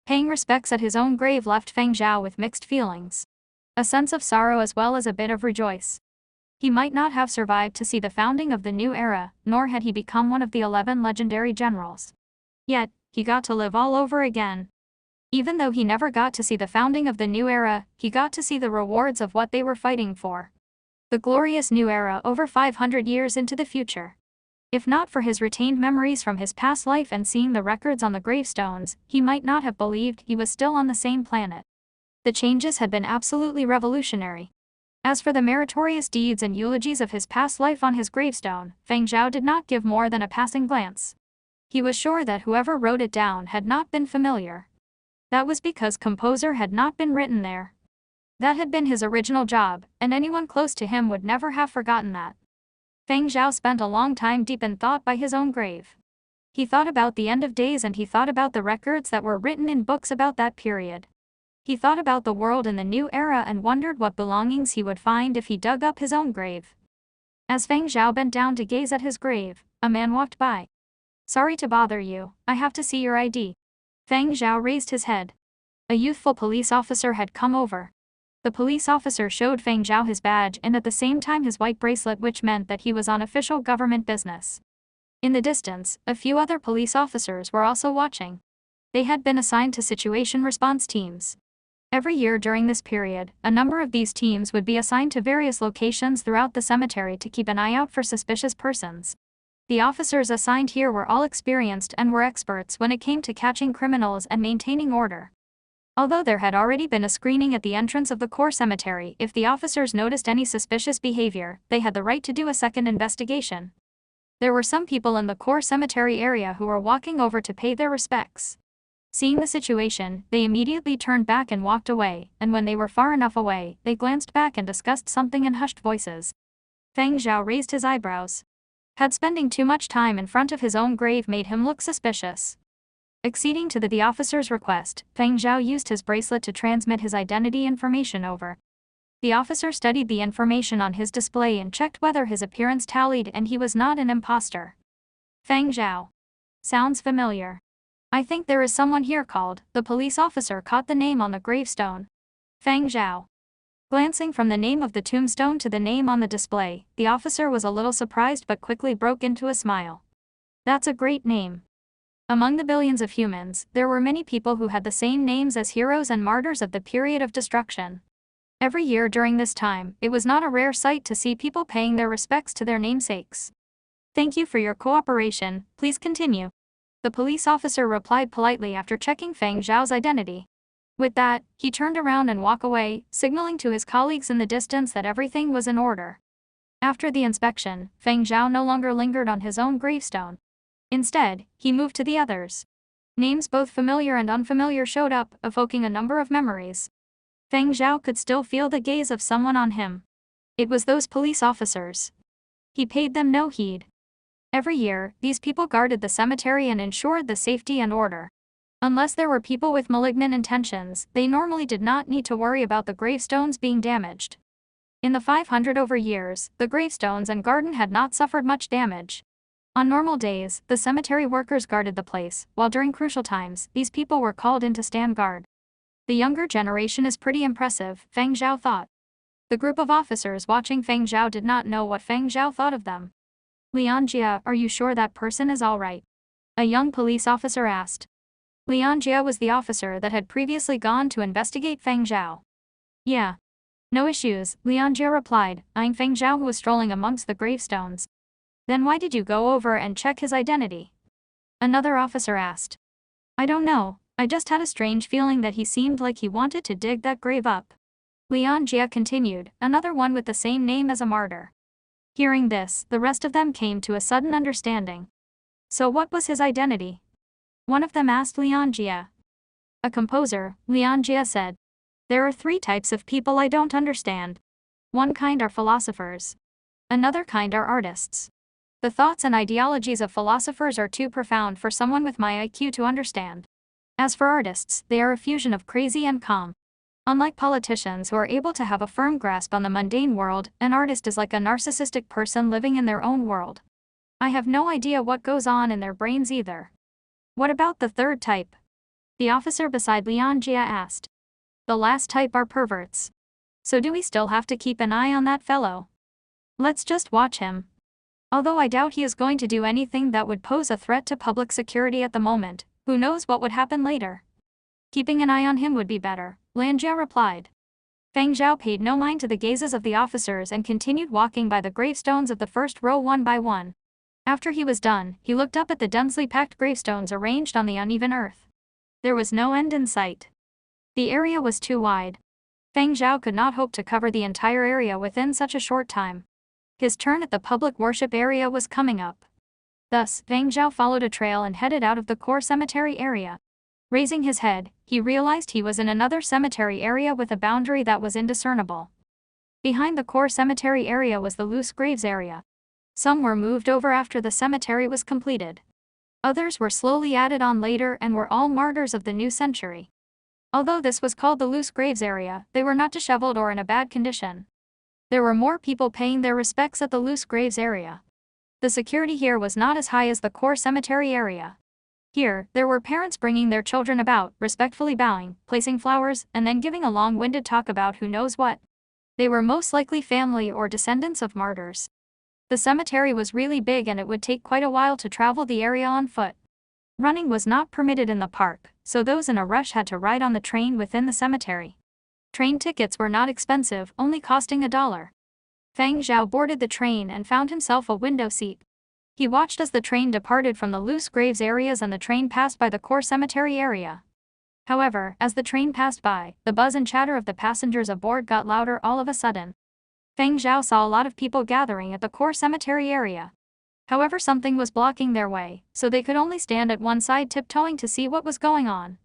Paying respects at his own grave left Feng Zhao with mixed feelings. A sense of sorrow as well as a bit of rejoice. He might not have survived to see the founding of the new era, nor had he become one of the 11 legendary generals. Yet, he got to live all over again. Even though he never got to see the founding of the new era, he got to see the rewards of what they were fighting for. The glorious new era over 500 years into the future. If not for his retained memories from his past life and seeing the records on the gravestones, he might not have believed he was still on the same planet. The changes had been absolutely revolutionary. As for the meritorious deeds and eulogies of his past life on his gravestone, Feng Zhao did not give more than a passing glance. He was sure that whoever wrote it down had not been familiar. That was because composer had not been written there. That had been his original job, and anyone close to him would never have forgotten that. Feng Zhao spent a long time deep in thought by his own grave. He thought about the end of days and he thought about the records that were written in books about that period. He thought about the world in the new era and wondered what belongings he would find if he dug up his own grave. As Feng Zhao bent down to gaze at his grave, a man walked by. "Sorry to bother you, I have to see your ID." Feng Zhao raised his head. A youthful police officer had come over. The police officer showed Feng Zhao his badge and at the same time his white bracelet, which meant that he was on official government business. In the distance, a few other police officers were also watching. They had been assigned to situation response teams. Every year during this period, a number of these teams would be assigned to various locations throughout the cemetery to keep an eye out for suspicious persons. The officers assigned here were all experienced and were experts when it came to catching criminals and maintaining order. Although there had already been a screening at the entrance of the core cemetery, if the officers noticed any suspicious behavior, they had the right to do a second investigation. There were some people in the core cemetery area who were walking over to pay their respects. Seeing the situation, they immediately turned back and walked away, and when they were far enough away, they glanced back and discussed something in hushed voices. Feng Zhao raised his eyebrows. Had spending too much time in front of his own grave made him look suspicious? Acceding to the officer's request, Feng Zhao used his bracelet to transmit his identity information over. The officer studied the information on his display and checked whether his appearance tallied, and he was not an imposter. Feng Zhao. Sounds familiar. I think there is someone here called. The police officer caught the name on the gravestone. Feng Zhao. Glancing from the name of the tombstone to the name on the display, the officer was a little surprised but quickly broke into a smile. That's a great name. Among the billions of humans, there were many people who had the same names as heroes and martyrs of the period of destruction. Every year during this time, it was not a rare sight to see people paying their respects to their namesakes. Thank you for your cooperation, please continue. The police officer replied politely after checking Feng Zhao's identity. With that, he turned around and walked away, signaling to his colleagues in the distance that everything was in order. After the inspection, Feng Zhao no longer lingered on his own gravestone. Instead, he moved to the others. Names both familiar and unfamiliar showed up, evoking a number of memories. Feng Zhao could still feel the gaze of someone on him. It was those police officers. He paid them no heed. Every year, these people guarded the cemetery and ensured the safety and order. Unless there were people with malignant intentions, they normally did not need to worry about the gravestones being damaged. In the 500 over years, the gravestones and garden had not suffered much damage. On normal days, the cemetery workers guarded the place, while during crucial times, these people were called in to stand guard. The younger generation is pretty impressive, Feng Zhao thought. The group of officers watching Feng Zhao did not know what Feng Zhao thought of them. Lianjia, are you sure that person is all right? A young police officer asked. Lianjia was the officer that had previously gone to investigate Feng Zhao. Yeah. No issues, Lianjia replied, eyeing Feng Zhao who was strolling amongst the gravestones. Then why did you go over and check his identity? Another officer asked. I don't know, I just had a strange feeling that he seemed like he wanted to dig that grave up. Lianjia continued, another one with the same name as a martyr. Hearing this, the rest of them came to a sudden understanding. So what was his identity? One of them asked Lianjia. A composer, Lianjia said. There are 3 types of people I don't understand. One kind are philosophers. Another kind are artists. The thoughts and ideologies of philosophers are too profound for someone with my IQ to understand. As for artists, they are a fusion of crazy and calm. Unlike politicians who are able to have a firm grasp on the mundane world, an artist is like a narcissistic person living in their own world. I have no idea what goes on in their brains either. What about the 3rd type? The officer beside Lian Jia asked. The last type are perverts. So do we still have to keep an eye on that fellow? Let's just watch him. Although I doubt he is going to do anything that would pose a threat to public security at the moment, who knows what would happen later. Keeping an eye on him would be better, Lian Jia replied. Feng Zhao paid no mind to the gazes of the officers and continued walking by the gravestones of the first row one by one. After he was done, he looked up at the densely packed gravestones arranged on the uneven earth. There was no end in sight. The area was too wide. Feng Zhao could not hope to cover the entire area within such a short time. His turn at the public worship area was coming up. Thus, Feng Zhao followed a trail and headed out of the core cemetery area. Raising his head, he realized he was in another cemetery area with a boundary that was indiscernible. Behind the core cemetery area was the loose graves area. Some were moved over after the cemetery was completed. Others were slowly added on later and were all martyrs of the new century. Although this was called the loose graves area, they were not disheveled or in a bad condition. There were more people paying their respects at the loose graves area. The security here was not as high as the core cemetery area. Here, there were parents bringing their children about, respectfully bowing, placing flowers, and then giving a long-winded talk about who knows what. They were most likely family or descendants of martyrs. The cemetery was really big and it would take quite a while to travel the area on foot. Running was not permitted in the park, so those in a rush had to ride on the train within the cemetery. Train tickets were not expensive, only costing $1. Feng Zhao boarded the train and found himself a window seat. He watched as the train departed from the loose graves areas and the train passed by the core cemetery area. However, as the train passed by, the buzz and chatter of the passengers aboard got louder all of a sudden. Feng Zhao saw a lot of people gathering at the core cemetery area. However, something was blocking their way, so they could only stand at one side tiptoeing to see what was going on.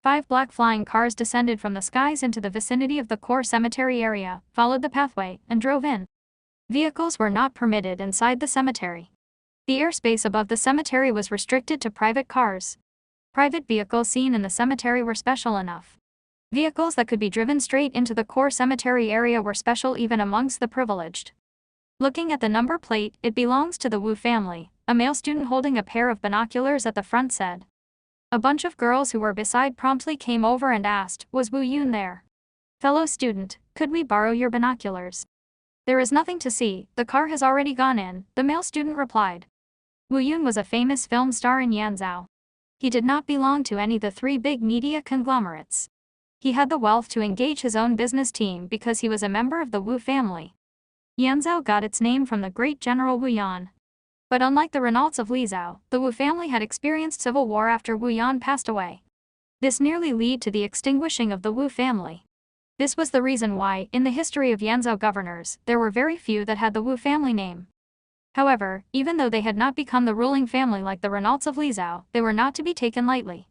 5 black flying cars descended from the skies into the vicinity of the core cemetery area, followed the pathway, and drove in. Vehicles were not permitted inside the cemetery. The airspace above the cemetery was restricted to private cars. Private vehicles seen in the cemetery were special enough. Vehicles that could be driven straight into the core cemetery area were special even amongst the privileged. Looking at the number plate, it belongs to the Wu family, a male student holding a pair of binoculars at the front said. A bunch of girls who were beside promptly came over and asked, was Wu Yun there? Fellow student, could we borrow your binoculars? There is nothing to see, the car has already gone in, the male student replied. Wu Yun was a famous film star in Yanzhou. He did not belong to any of the 3 big media conglomerates. He had the wealth to engage his own business team because he was a member of the Wu family. Yanzhou got its name from the great general Wu Yan. But unlike the Renaults of Lizhou, the Wu family had experienced civil war after Wu Yan passed away. This nearly led to the extinguishing of the Wu family. This was the reason why, in the history of Yanzhou governors, there were very few that had the Wu family name. However, even though they had not become the ruling family like the Renaults of Lizhou, they were not to be taken lightly.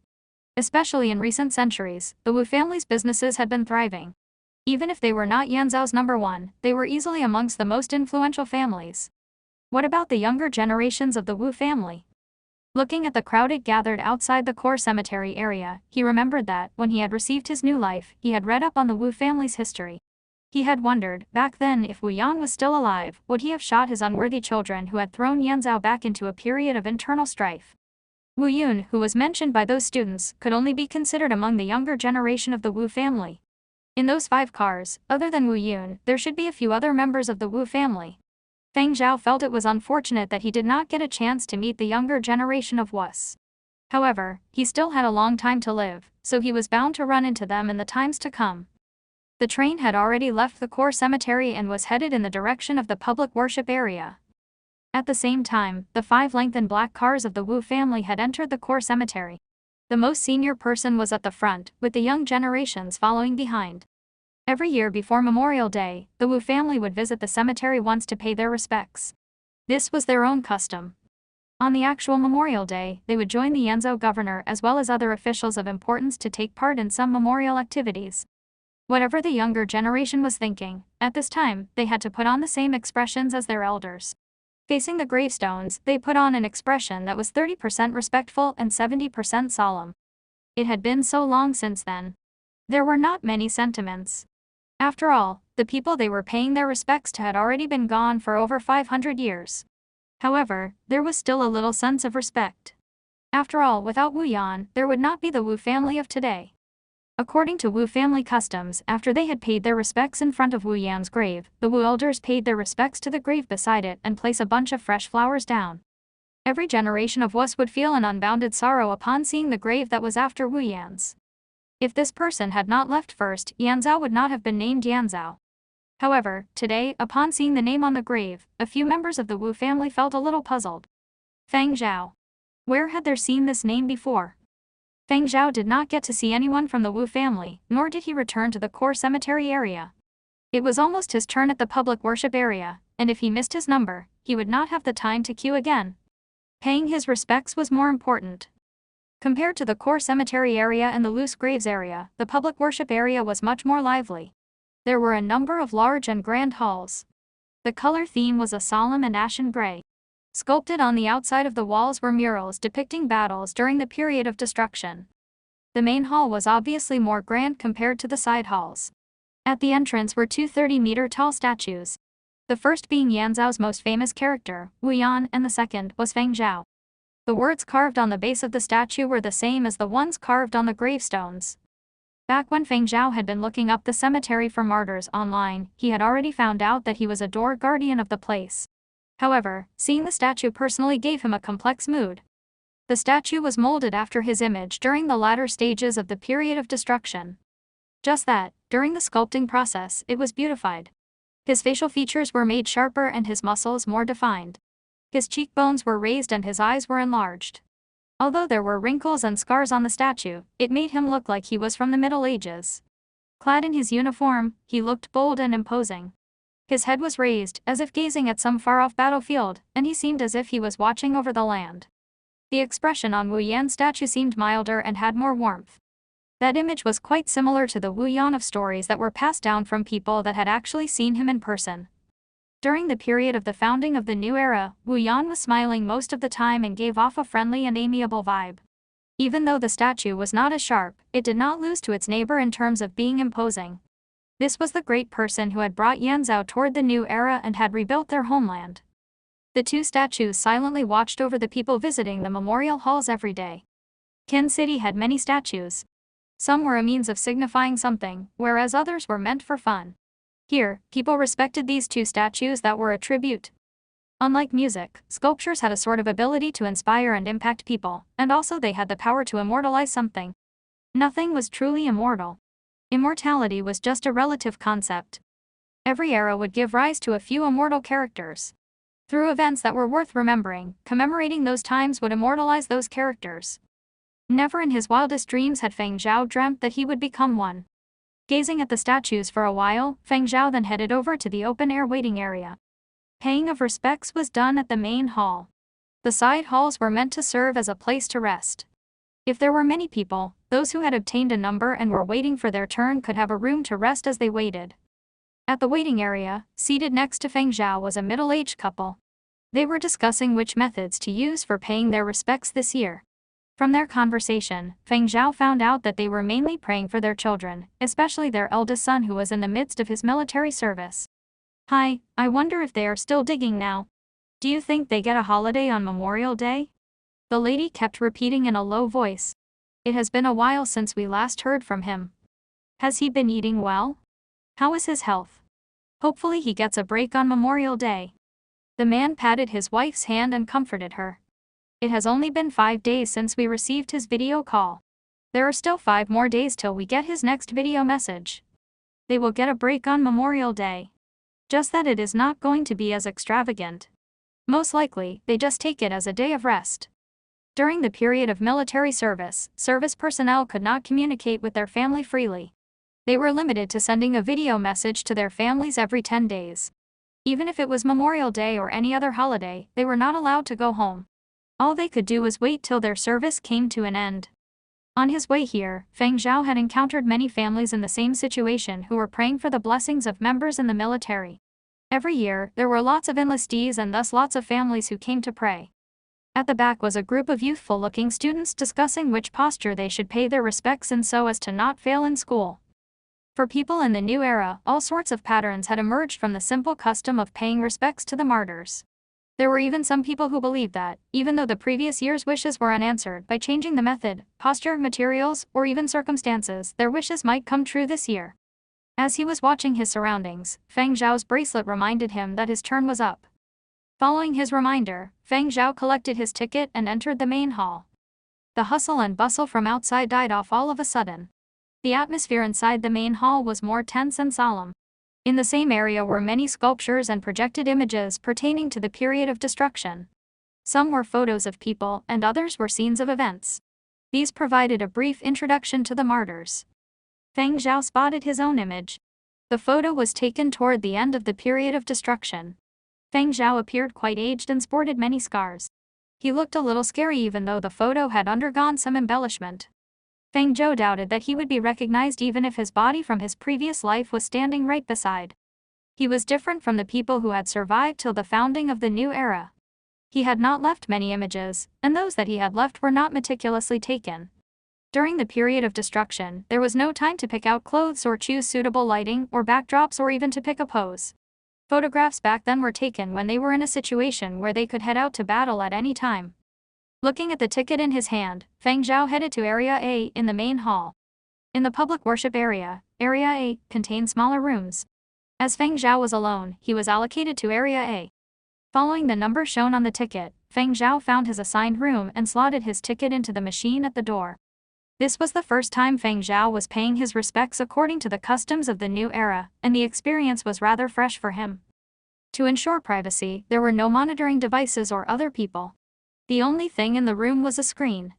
Especially in recent centuries, the Wu family's businesses had been thriving. Even if they were not Yanzhou's number 1, they were easily amongst the most influential families. What about the younger generations of the Wu family? Looking at the crowd it gathered outside the core cemetery area, he remembered that, when he had received his new life, he had read up on the Wu family's history. He had wondered, back then, if Wu Yan was still alive, would he have shot his unworthy children who had thrown Yanzhou back into a period of internal strife? Wu Yun, who was mentioned by those students, could only be considered among the younger generation of the Wu family. In those 5 cars, other than Wu Yun, there should be a few other members of the Wu family. Feng Zhao felt it was unfortunate that he did not get a chance to meet the younger generation of Wus. However, he still had a long time to live, so he was bound to run into them in the times to come. The train had already left the core cemetery and was headed in the direction of the public worship area. At the same time, the 5 lengthened black cars of the Wu family had entered the core cemetery. The most senior person was at the front, with the young generations following behind. Every year before Memorial Day, the Wu family would visit the cemetery once to pay their respects. This was their own custom. On the actual Memorial Day, they would join the Yanzhou governor as well as other officials of importance to take part in some memorial activities. Whatever the younger generation was thinking, at this time, they had to put on the same expressions as their elders. Facing the gravestones, they put on an expression that was 30% respectful and 70% solemn. It had been so long since then. There were not many sentiments. After all, the people they were paying their respects to had already been gone for over 500 years. However, there was still a little sense of respect. After all, without Wu Yan, there would not be the Wu family of today. According to Wu family customs, after they had paid their respects in front of Wu Yan's grave, the Wu elders paid their respects to the grave beside it and place a bunch of fresh flowers down. Every generation of Wus would feel an unbounded sorrow upon seeing the grave that was after Wu Yan's. If this person had not left first, Yanzhao would not have been named Yanzhao. However, today, upon seeing the name on the grave, a few members of the Wu family felt a little puzzled. Feng Zhao. Where had they seen this name before? Feng Zhao did not get to see anyone from the Wu family, nor did he return to the core cemetery area. It was almost his turn at the public worship area, and if he missed his number, he would not have the time to queue again. Paying his respects was more important. Compared to the core cemetery area and the loose graves area, the public worship area was much more lively. There were a number of large and grand halls. The color theme was a solemn and ashen gray. Sculpted on the outside of the walls were murals depicting battles during the period of destruction. The main hall was obviously more grand compared to the side halls. At the entrance were two 30-meter-tall statues. The first being Yanzhao's most famous character, Wu Yan, and the second was Feng Zhao. The words carved on the base of the statue were the same as the ones carved on the gravestones. Back when Feng Zhao had been looking up the cemetery for martyrs online, he had already found out that he was a door guardian of the place. However, seeing the statue personally gave him a complex mood. The statue was molded after his image during the latter stages of the period of destruction. Just that, during the sculpting process, it was beautified. His facial features were made sharper and his muscles more defined. His cheekbones were raised and his eyes were enlarged. Although there were wrinkles and scars on the statue, it made him look like he was from the Middle Ages. Clad in his uniform, he looked bold and imposing. His head was raised, as if gazing at some far-off battlefield, and he seemed as if he was watching over the land. The expression on Wu Yan's statue seemed milder and had more warmth. That image was quite similar to the Wu Yan of stories that were passed down from people that had actually seen him in person. During the period of the founding of the new era, Wu Yan was smiling most of the time and gave off a friendly and amiable vibe. Even though the statue was not as sharp, it did not lose to its neighbor in terms of being imposing. This was the great person who had brought Yanzhao toward the new era and had rebuilt their homeland. The two statues silently watched over the people visiting the memorial halls every day. Qin City had many statues. Some were a means of signifying something, whereas others were meant for fun. Here, people respected these two statues that were a tribute. Unlike music, sculptures had a sort of ability to inspire and impact people, and also they had the power to immortalize something. Nothing was truly immortal. Immortality was just a relative concept. Every era would give rise to a few immortal characters. Through events that were worth remembering, commemorating those times would immortalize those characters. Never in his wildest dreams had Feng Zhao dreamt that he would become one. Gazing at the statues for a while, Feng Zhao then headed over to the open-air waiting area. Paying of respects was done at the main hall. The side halls were meant to serve as a place to rest. If there were many people, those who had obtained a number and were waiting for their turn could have a room to rest as they waited. At the waiting area, seated next to Feng Zhao was a middle-aged couple. They were discussing which methods to use for paying their respects this year. From their conversation, Feng Zhao found out that they were mainly praying for their children, especially their eldest son who was in the midst of his military service. "Hi, I wonder if they are still digging now. Do you think they get a holiday on Memorial Day?" The lady kept repeating in a low voice. It has been a while since we last heard from him. Has he been eating well? How is his health? Hopefully he gets a break on Memorial Day. The man patted his wife's hand and comforted her. It has only been 5 days since we received his video call. There are still 5 more days till we get his next video message. They will get a break on Memorial Day. Just that it is not going to be as extravagant. Most likely, they just take it as a day of rest. During the period of military service, service personnel could not communicate with their family freely. They were limited to sending a video message to their families every 10 days. Even if it was Memorial Day or any other holiday, they were not allowed to go home. All they could do was wait till their service came to an end. On his way here, Feng Zhao had encountered many families in the same situation who were praying for the blessings of members in the military. Every year, there were lots of enlistees and thus lots of families who came to pray. At the back was a group of youthful-looking students discussing which posture they should pay their respects in so as to not fail in school. For people in the new era, all sorts of patterns had emerged from the simple custom of paying respects to the martyrs. There were even some people who believed that, even though the previous year's wishes were unanswered, by changing the method, posture, materials, or even circumstances, their wishes might come true this year. As he was watching his surroundings, Feng Zhao's bracelet reminded him that his turn was up. Following his reminder, Feng Zhao collected his ticket and entered the main hall. The hustle and bustle from outside died off all of a sudden. The atmosphere inside the main hall was more tense and solemn. In the same area were many sculptures and projected images pertaining to the period of destruction. Some were photos of people and others were scenes of events. These provided a brief introduction to the martyrs. Feng Zhao spotted his own image. The photo was taken toward the end of the period of destruction. Feng Zhao appeared quite aged and sported many scars. He looked a little scary even though the photo had undergone some embellishment. Feng Zhao doubted that he would be recognized even if his body from his previous life was standing right beside. He was different from the people who had survived till the founding of the new era. He had not left many images, and those that he had left were not meticulously taken. During the period of destruction, there was no time to pick out clothes or choose suitable lighting or backdrops or even to pick a pose. Photographs back then were taken when they were in a situation where they could head out to battle at any time. Looking at the ticket in his hand, Feng Zhao headed to Area A in the main hall. In the public worship area, Area A contained smaller rooms. As Feng Zhao was alone, he was allocated to Area A. Following the number shown on the ticket, Feng Zhao found his assigned room and slotted his ticket into the machine at the door. This was the first time Feng Zhao was paying his respects according to the customs of the new era, and the experience was rather fresh for him. To ensure privacy, there were no monitoring devices or other people. The only thing in the room was a screen.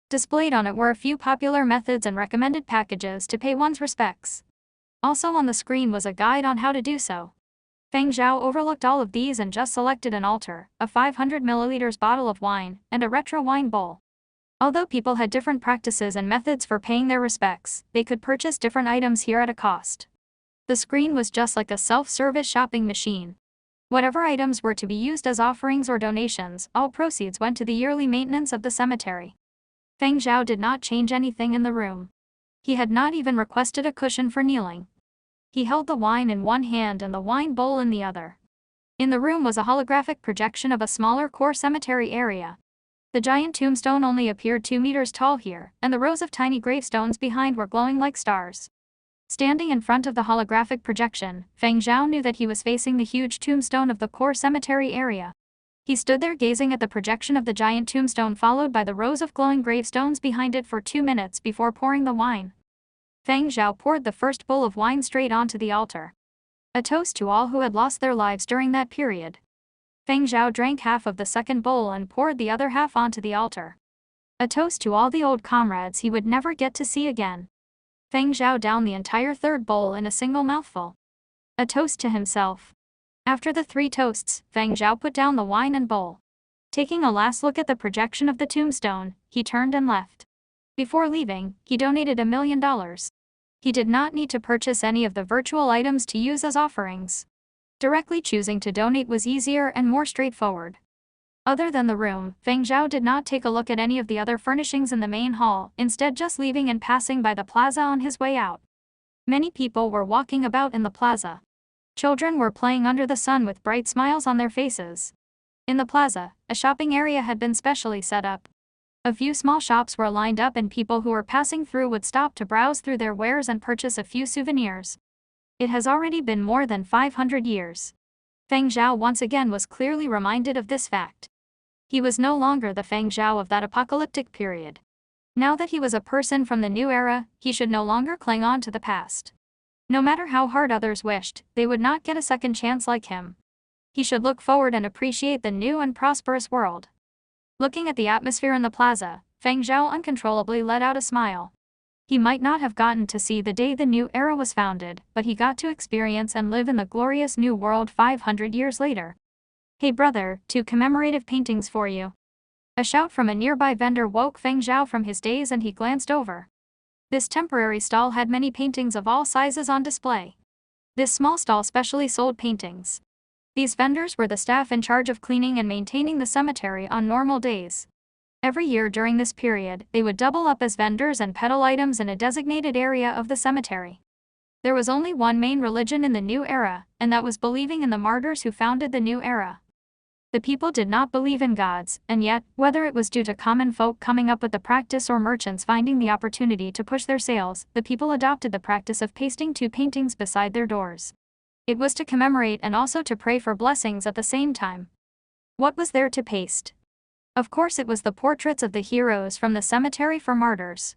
Displayed on it were a few popular methods and recommended packages to pay one's respects. Also on the screen was a guide on how to do so. Feng Zhao overlooked all of these and just selected an altar, a 500 ml bottle of wine, and a retro wine bowl. Although people had different practices and methods for paying their respects, they could purchase different items here at a cost. The screen was just like a self-service shopping machine. Whatever items were to be used as offerings or donations, all proceeds went to the yearly maintenance of the cemetery. Feng Zhao did not change anything in the room. He had not even requested a cushion for kneeling. He held the wine in one hand and the wine bowl in the other. In the room was a holographic projection of a smaller core cemetery area. The giant tombstone only appeared 2 meters tall here, and the rows of tiny gravestones behind were glowing like stars. Standing in front of the holographic projection, Feng Zhao knew that he was facing the huge tombstone of the core cemetery area. He stood there gazing at the projection of the giant tombstone followed by the rows of glowing gravestones behind it for 2 minutes before pouring the wine. Feng Zhao poured the first bowl of wine straight onto the altar. A toast to all who had lost their lives during that period. Feng Zhao drank half of the second bowl and poured the other half onto the altar. A toast to all the old comrades he would never get to see again. Feng Zhao downed the entire third bowl in a single mouthful. A toast to himself. After the 3 toasts, Feng Zhao put down the wine and bowl. Taking a last look at the projection of the tombstone, he turned and left. Before leaving, he donated $1 million. He did not need to purchase any of the virtual items to use as offerings. Directly choosing to donate was easier and more straightforward. Other than the room, Feng Zhao did not take a look at any of the other furnishings in the main hall, instead just leaving and passing by the plaza on his way out. Many people were walking about in the plaza. Children were playing under the sun with bright smiles on their faces. In the plaza, a shopping area had been specially set up. A few small shops were lined up and people who were passing through would stop to browse through their wares and purchase a few souvenirs. It has already been more than 500 years. Feng Zhao once again was clearly reminded of this fact. He was no longer the Feng Zhao of that apocalyptic period. Now that he was a person from the new era, he should no longer cling on to the past. No matter how hard others wished, they would not get a second chance like him. He should look forward and appreciate the new and prosperous world. Looking at the atmosphere in the plaza, Feng Zhao uncontrollably let out a smile. He might not have gotten to see the day the new era was founded, but he got to experience and live in the glorious new world 500 years later. Hey brother, 2 commemorative paintings for you. A shout from a nearby vendor woke Feng Zhao from his daze and he glanced over. This temporary stall had many paintings of all sizes on display. This small stall specially sold paintings. These vendors were the staff in charge of cleaning and maintaining the cemetery on normal days. Every year during this period, they would double up as vendors and peddle items in a designated area of the cemetery. There was only one main religion in the new era, and that was believing in the martyrs who founded the new era. The people did not believe in gods, and yet, whether it was due to common folk coming up with the practice or merchants finding the opportunity to push their sales, the people adopted the practice of pasting 2 paintings beside their doors. It was to commemorate and also to pray for blessings at the same time. What was there to paste? Of course it was the portraits of the heroes from the cemetery for martyrs.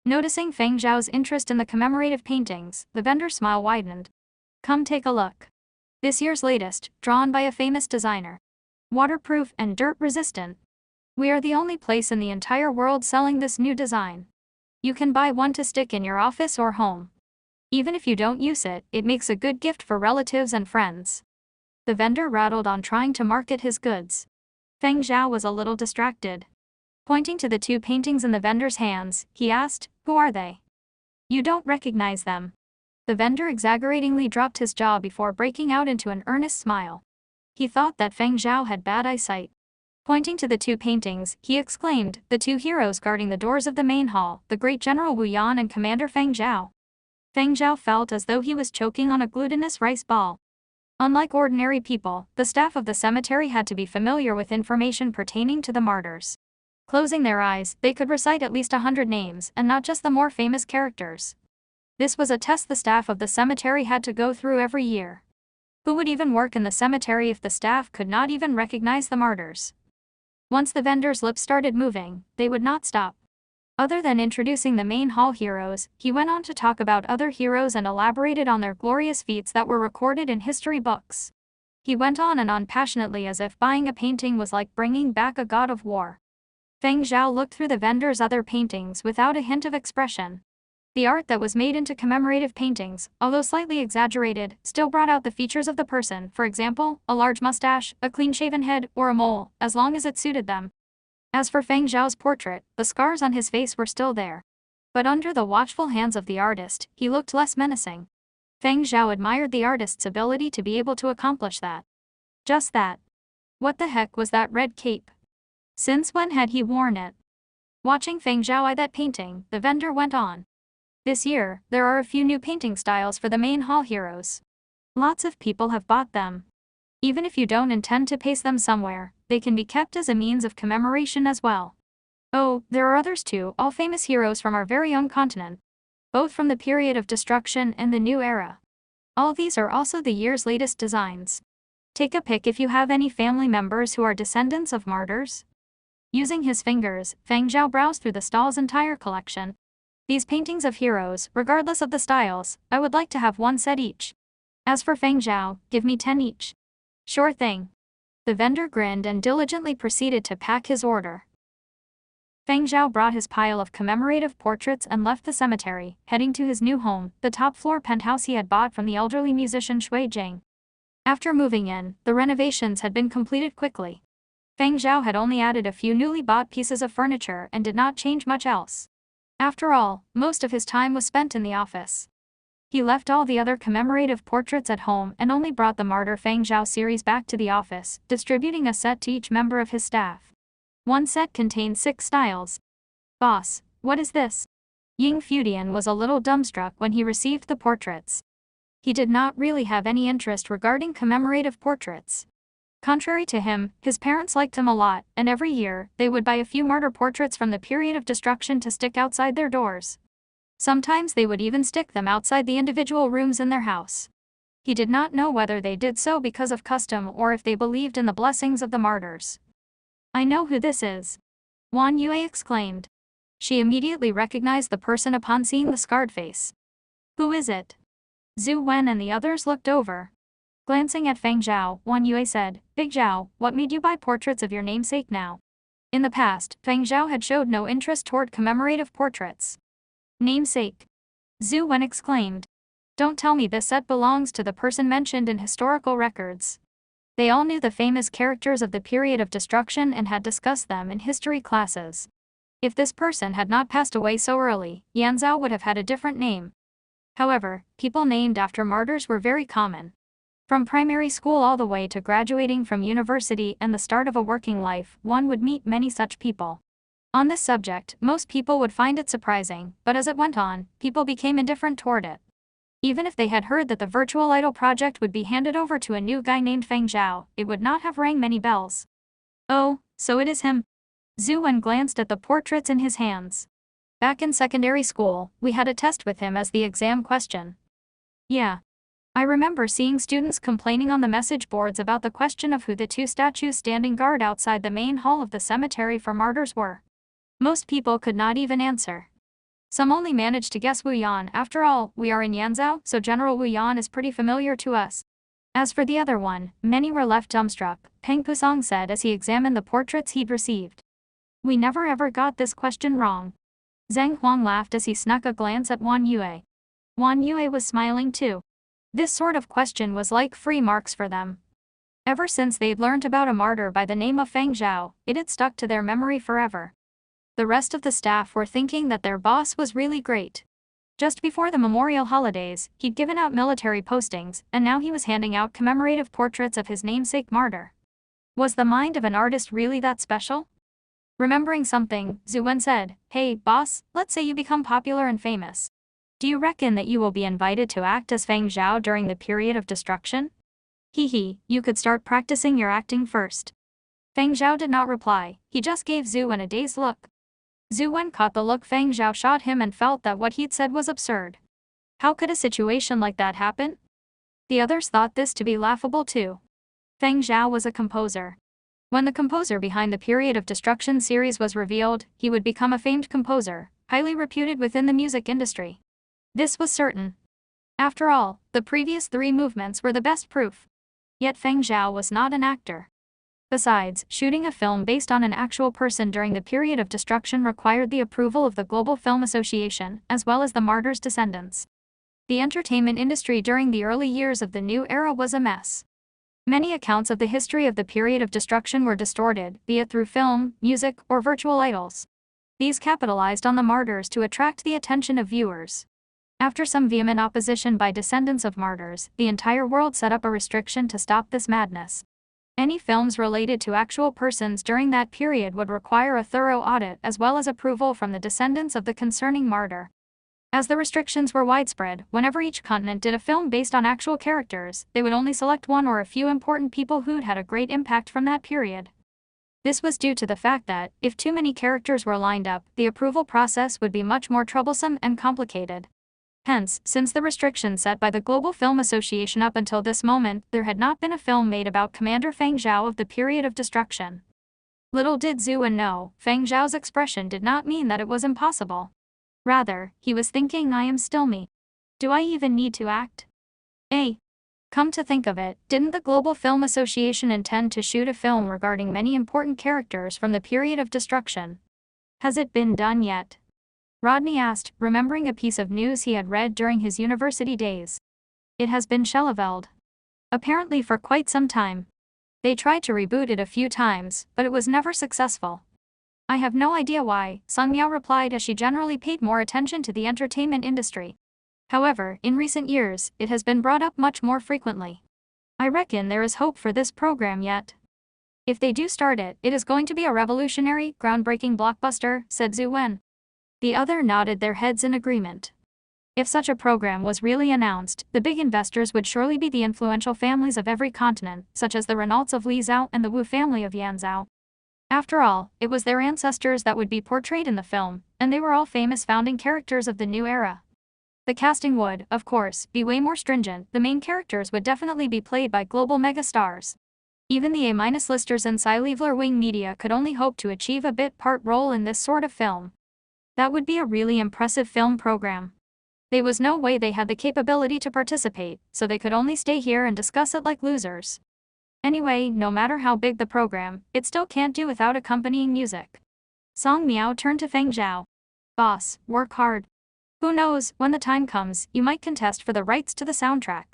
Noticing Feng Zhao's interest in the commemorative paintings, the vendor's smile widened. Come take a look. This year's latest, drawn by a famous designer. Waterproof and dirt-resistant. We are the only place in the entire world selling this new design. You can buy one to stick in your office or home. Even if you don't use it, it makes a good gift for relatives and friends. The vendor rattled on trying to market his goods. Feng Zhao was a little distracted. Pointing to the 2 paintings in the vendor's hands, he asked, "Who are they?" "You don't recognize them." The vendor exaggeratingly dropped his jaw before breaking out into an earnest smile. He thought that Feng Zhao had bad eyesight. Pointing to the 2 paintings, he exclaimed, "The 2 heroes guarding the doors of the main hall, the great General Wu Yan and Commander Feng Zhao." Feng Zhao felt as though he was choking on a glutinous rice ball. Unlike ordinary people, the staff of the cemetery had to be familiar with information pertaining to the martyrs. Closing their eyes, they could recite at least 100 names, and not just the more famous characters. This was a test the staff of the cemetery had to go through every year. Who would even work in the cemetery if the staff could not even recognize the martyrs? Once the vendor's lips started moving, they would not stop. Other than introducing the main hall heroes, he went on to talk about other heroes and elaborated on their glorious feats that were recorded in history books. He went on and on passionately as if buying a painting was like bringing back a god of war. Feng Zhao looked through the vendor's other paintings without a hint of expression. The art that was made into commemorative paintings, although slightly exaggerated, still brought out the features of the person, for example, a large mustache, a clean-shaven head, or a mole, as long as it suited them. As for Feng Zhao's portrait, the scars on his face were still there. But under the watchful hands of the artist, he looked less menacing. Feng Zhao admired the artist's ability to be able to accomplish that. Just that. What the heck was that red cape? Since when had he worn it? Watching Feng Zhao eye that painting, the vendor went on. This year, there are a few new painting styles for the main hall heroes. Lots of people have bought them. Even if you don't intend to paste them somewhere, they can be kept as a means of commemoration as well. Oh, there are others too, all famous heroes from our very own continent. Both from the period of destruction and the new era. All these are also the year's latest designs. Take a pick if you have any family members who are descendants of martyrs. Using his fingers, Feng Zhao browsed through the stall's entire collection. These paintings of heroes, regardless of the styles, I would like to have 1 set each. As for Feng Zhao, give me 10 each. Sure thing. The vendor grinned and diligently proceeded to pack his order. Feng Zhao brought his pile of commemorative portraits and left the cemetery, heading to his new home, the top-floor penthouse he had bought from the elderly musician Shui Jing. After moving in, the renovations had been completed quickly. Feng Zhao had only added a few newly bought pieces of furniture and did not change much else. After all, most of his time was spent in the office. He left all the other commemorative portraits at home and only brought the Martyr Feng Zhao series back to the office, distributing a set to each member of his staff. 1 set contained 6 styles. Boss, what is this? Ying Fudian was a little dumbstruck when he received the portraits. He did not really have any interest regarding commemorative portraits. Contrary to him, his parents liked him a lot, and every year, they would buy a few martyr portraits from the period of destruction to stick outside their doors. Sometimes they would even stick them outside the individual rooms in their house. He did not know whether they did so because of custom or if they believed in the blessings of the martyrs. I know who this is. Wan Yue exclaimed. She immediately recognized the person upon seeing the scarred face. Who is it? Zhu Wen and the others looked over. Glancing at Feng Zhao, Wan Yue said, Big Zhao, what made you buy portraits of your namesake now? In the past, Feng Zhao had showed no interest toward commemorative portraits. Namesake? Zhu Wen exclaimed. Don't tell me this set belongs to the person mentioned in historical records. They all knew the famous characters of the period of destruction and had discussed them in history classes. If this person had not passed away so early, Yanzhao would have had a different name. However, people named after martyrs were very common. From primary school all the way to graduating from university and the start of a working life, one would meet many such people. On this subject, most people would find it surprising, but as it went on, people became indifferent toward it. Even if they had heard that the virtual idol project would be handed over to a new guy named Feng Zhao, it would not have rang many bells. Oh, so it is him. Zhu Wen glanced at the portraits in his hands. Back in secondary school, we had a test with him as the exam question. Yeah. I remember seeing students complaining on the message boards about the question of who the two statues standing guard outside the main hall of the cemetery for martyrs were. Most people could not even answer. Some only managed to guess Wu Yan. After all, we are in Yanzhou, so General Wu Yan is pretty familiar to us. As for the other one, many were left dumbstruck, Peng Pusong said as he examined the portraits he'd received. We never ever got this question wrong. Zhang Huang laughed as he snuck a glance at Wan Yue. Wan Yue was smiling too. This sort of question was like free marks for them. Ever since they'd learned about a martyr by the name of Feng Zhao, it had stuck to their memory forever. The rest of the staff were thinking that their boss was really great. Just before the memorial holidays, he'd given out military postings, and now he was handing out commemorative portraits of his namesake martyr. Was the mind of an artist really that special? Remembering something, Zhu Wen said, "Hey, boss, let's say you become popular and famous. Do you reckon that you will be invited to act as Feng Zhao during the period of destruction?" Hee, you could start practicing your acting first. Feng Zhao did not reply, he just gave Zhu Wen a dazed look. Zhu Wen caught the look Feng Zhao shot him and felt that what he'd said was absurd. How could a situation like that happen? The others thought this to be laughable too. Feng Zhao was a composer. When the composer behind the Period of Destruction series was revealed, he would become a famed composer, highly reputed within the music industry. This was certain. After all, the previous 3 movements were the best proof. Yet Feng Zhao was not an actor. Besides, shooting a film based on an actual person during the period of destruction required the approval of the Global Film Association, as well as the martyrs' descendants. The entertainment industry during the early years of the new era was a mess. Many accounts of the history of the period of destruction were distorted, be it through film, music, or virtual idols. These capitalized on the martyrs to attract the attention of viewers. After some vehement opposition by descendants of martyrs, the entire world set up a restriction to stop this madness. Any films related to actual persons during that period would require a thorough audit as well as approval from the descendants of the concerning martyr. As the restrictions were widespread, whenever each continent did a film based on actual characters, they would only select one or a few important people who'd had a great impact from that period. This was due to the fact that, if too many characters were lined up, the approval process would be much more troublesome and complicated. Hence, since the restrictions set by the Global Film Association up until this moment, there had not been a film made about Commander Feng Zhao of the period of destruction. Little did Zhu Wen know, Feng Zhao's expression did not mean that it was impossible. Rather, he was thinking, I am still me. Do I even need to act? Come to think of it, didn't the Global Film Association intend to shoot a film regarding many important characters from the period of destruction? Has it been done yet? Rodney asked, remembering a piece of news he had read during his university days. It has been shelved. Apparently for quite some time. They tried to reboot it a few times, but it was never successful. I have no idea why, Song Miao replied as she generally paid more attention to the entertainment industry. However, in recent years, it has been brought up much more frequently. I reckon there is hope for this program yet. If they do start it, it is going to be a revolutionary, groundbreaking blockbuster, said Zhu Wen. The other nodded their heads in agreement. If such a program was really announced, the big investors would surely be the influential families of every continent, such as the Renaults of Li Zhao and the Wu family of Yanzhou. After all, it was their ancestors that would be portrayed in the film, and they were all famous founding characters of the new era. The casting would, of course, be way more stringent. The main characters would definitely be played by global megastars. Even the A-listers and Sci-Fi Wing Media could only hope to achieve a bit-part role in this sort of film. That would be a really impressive film program. There was no way they had the capability to participate, so they could only stay here and discuss it like losers. Anyway, no matter how big the program, it still can't do without accompanying music. Song Miao turned to Feng Zhao. Boss, work hard. Who knows, when the time comes, you might contest for the rights to the soundtrack.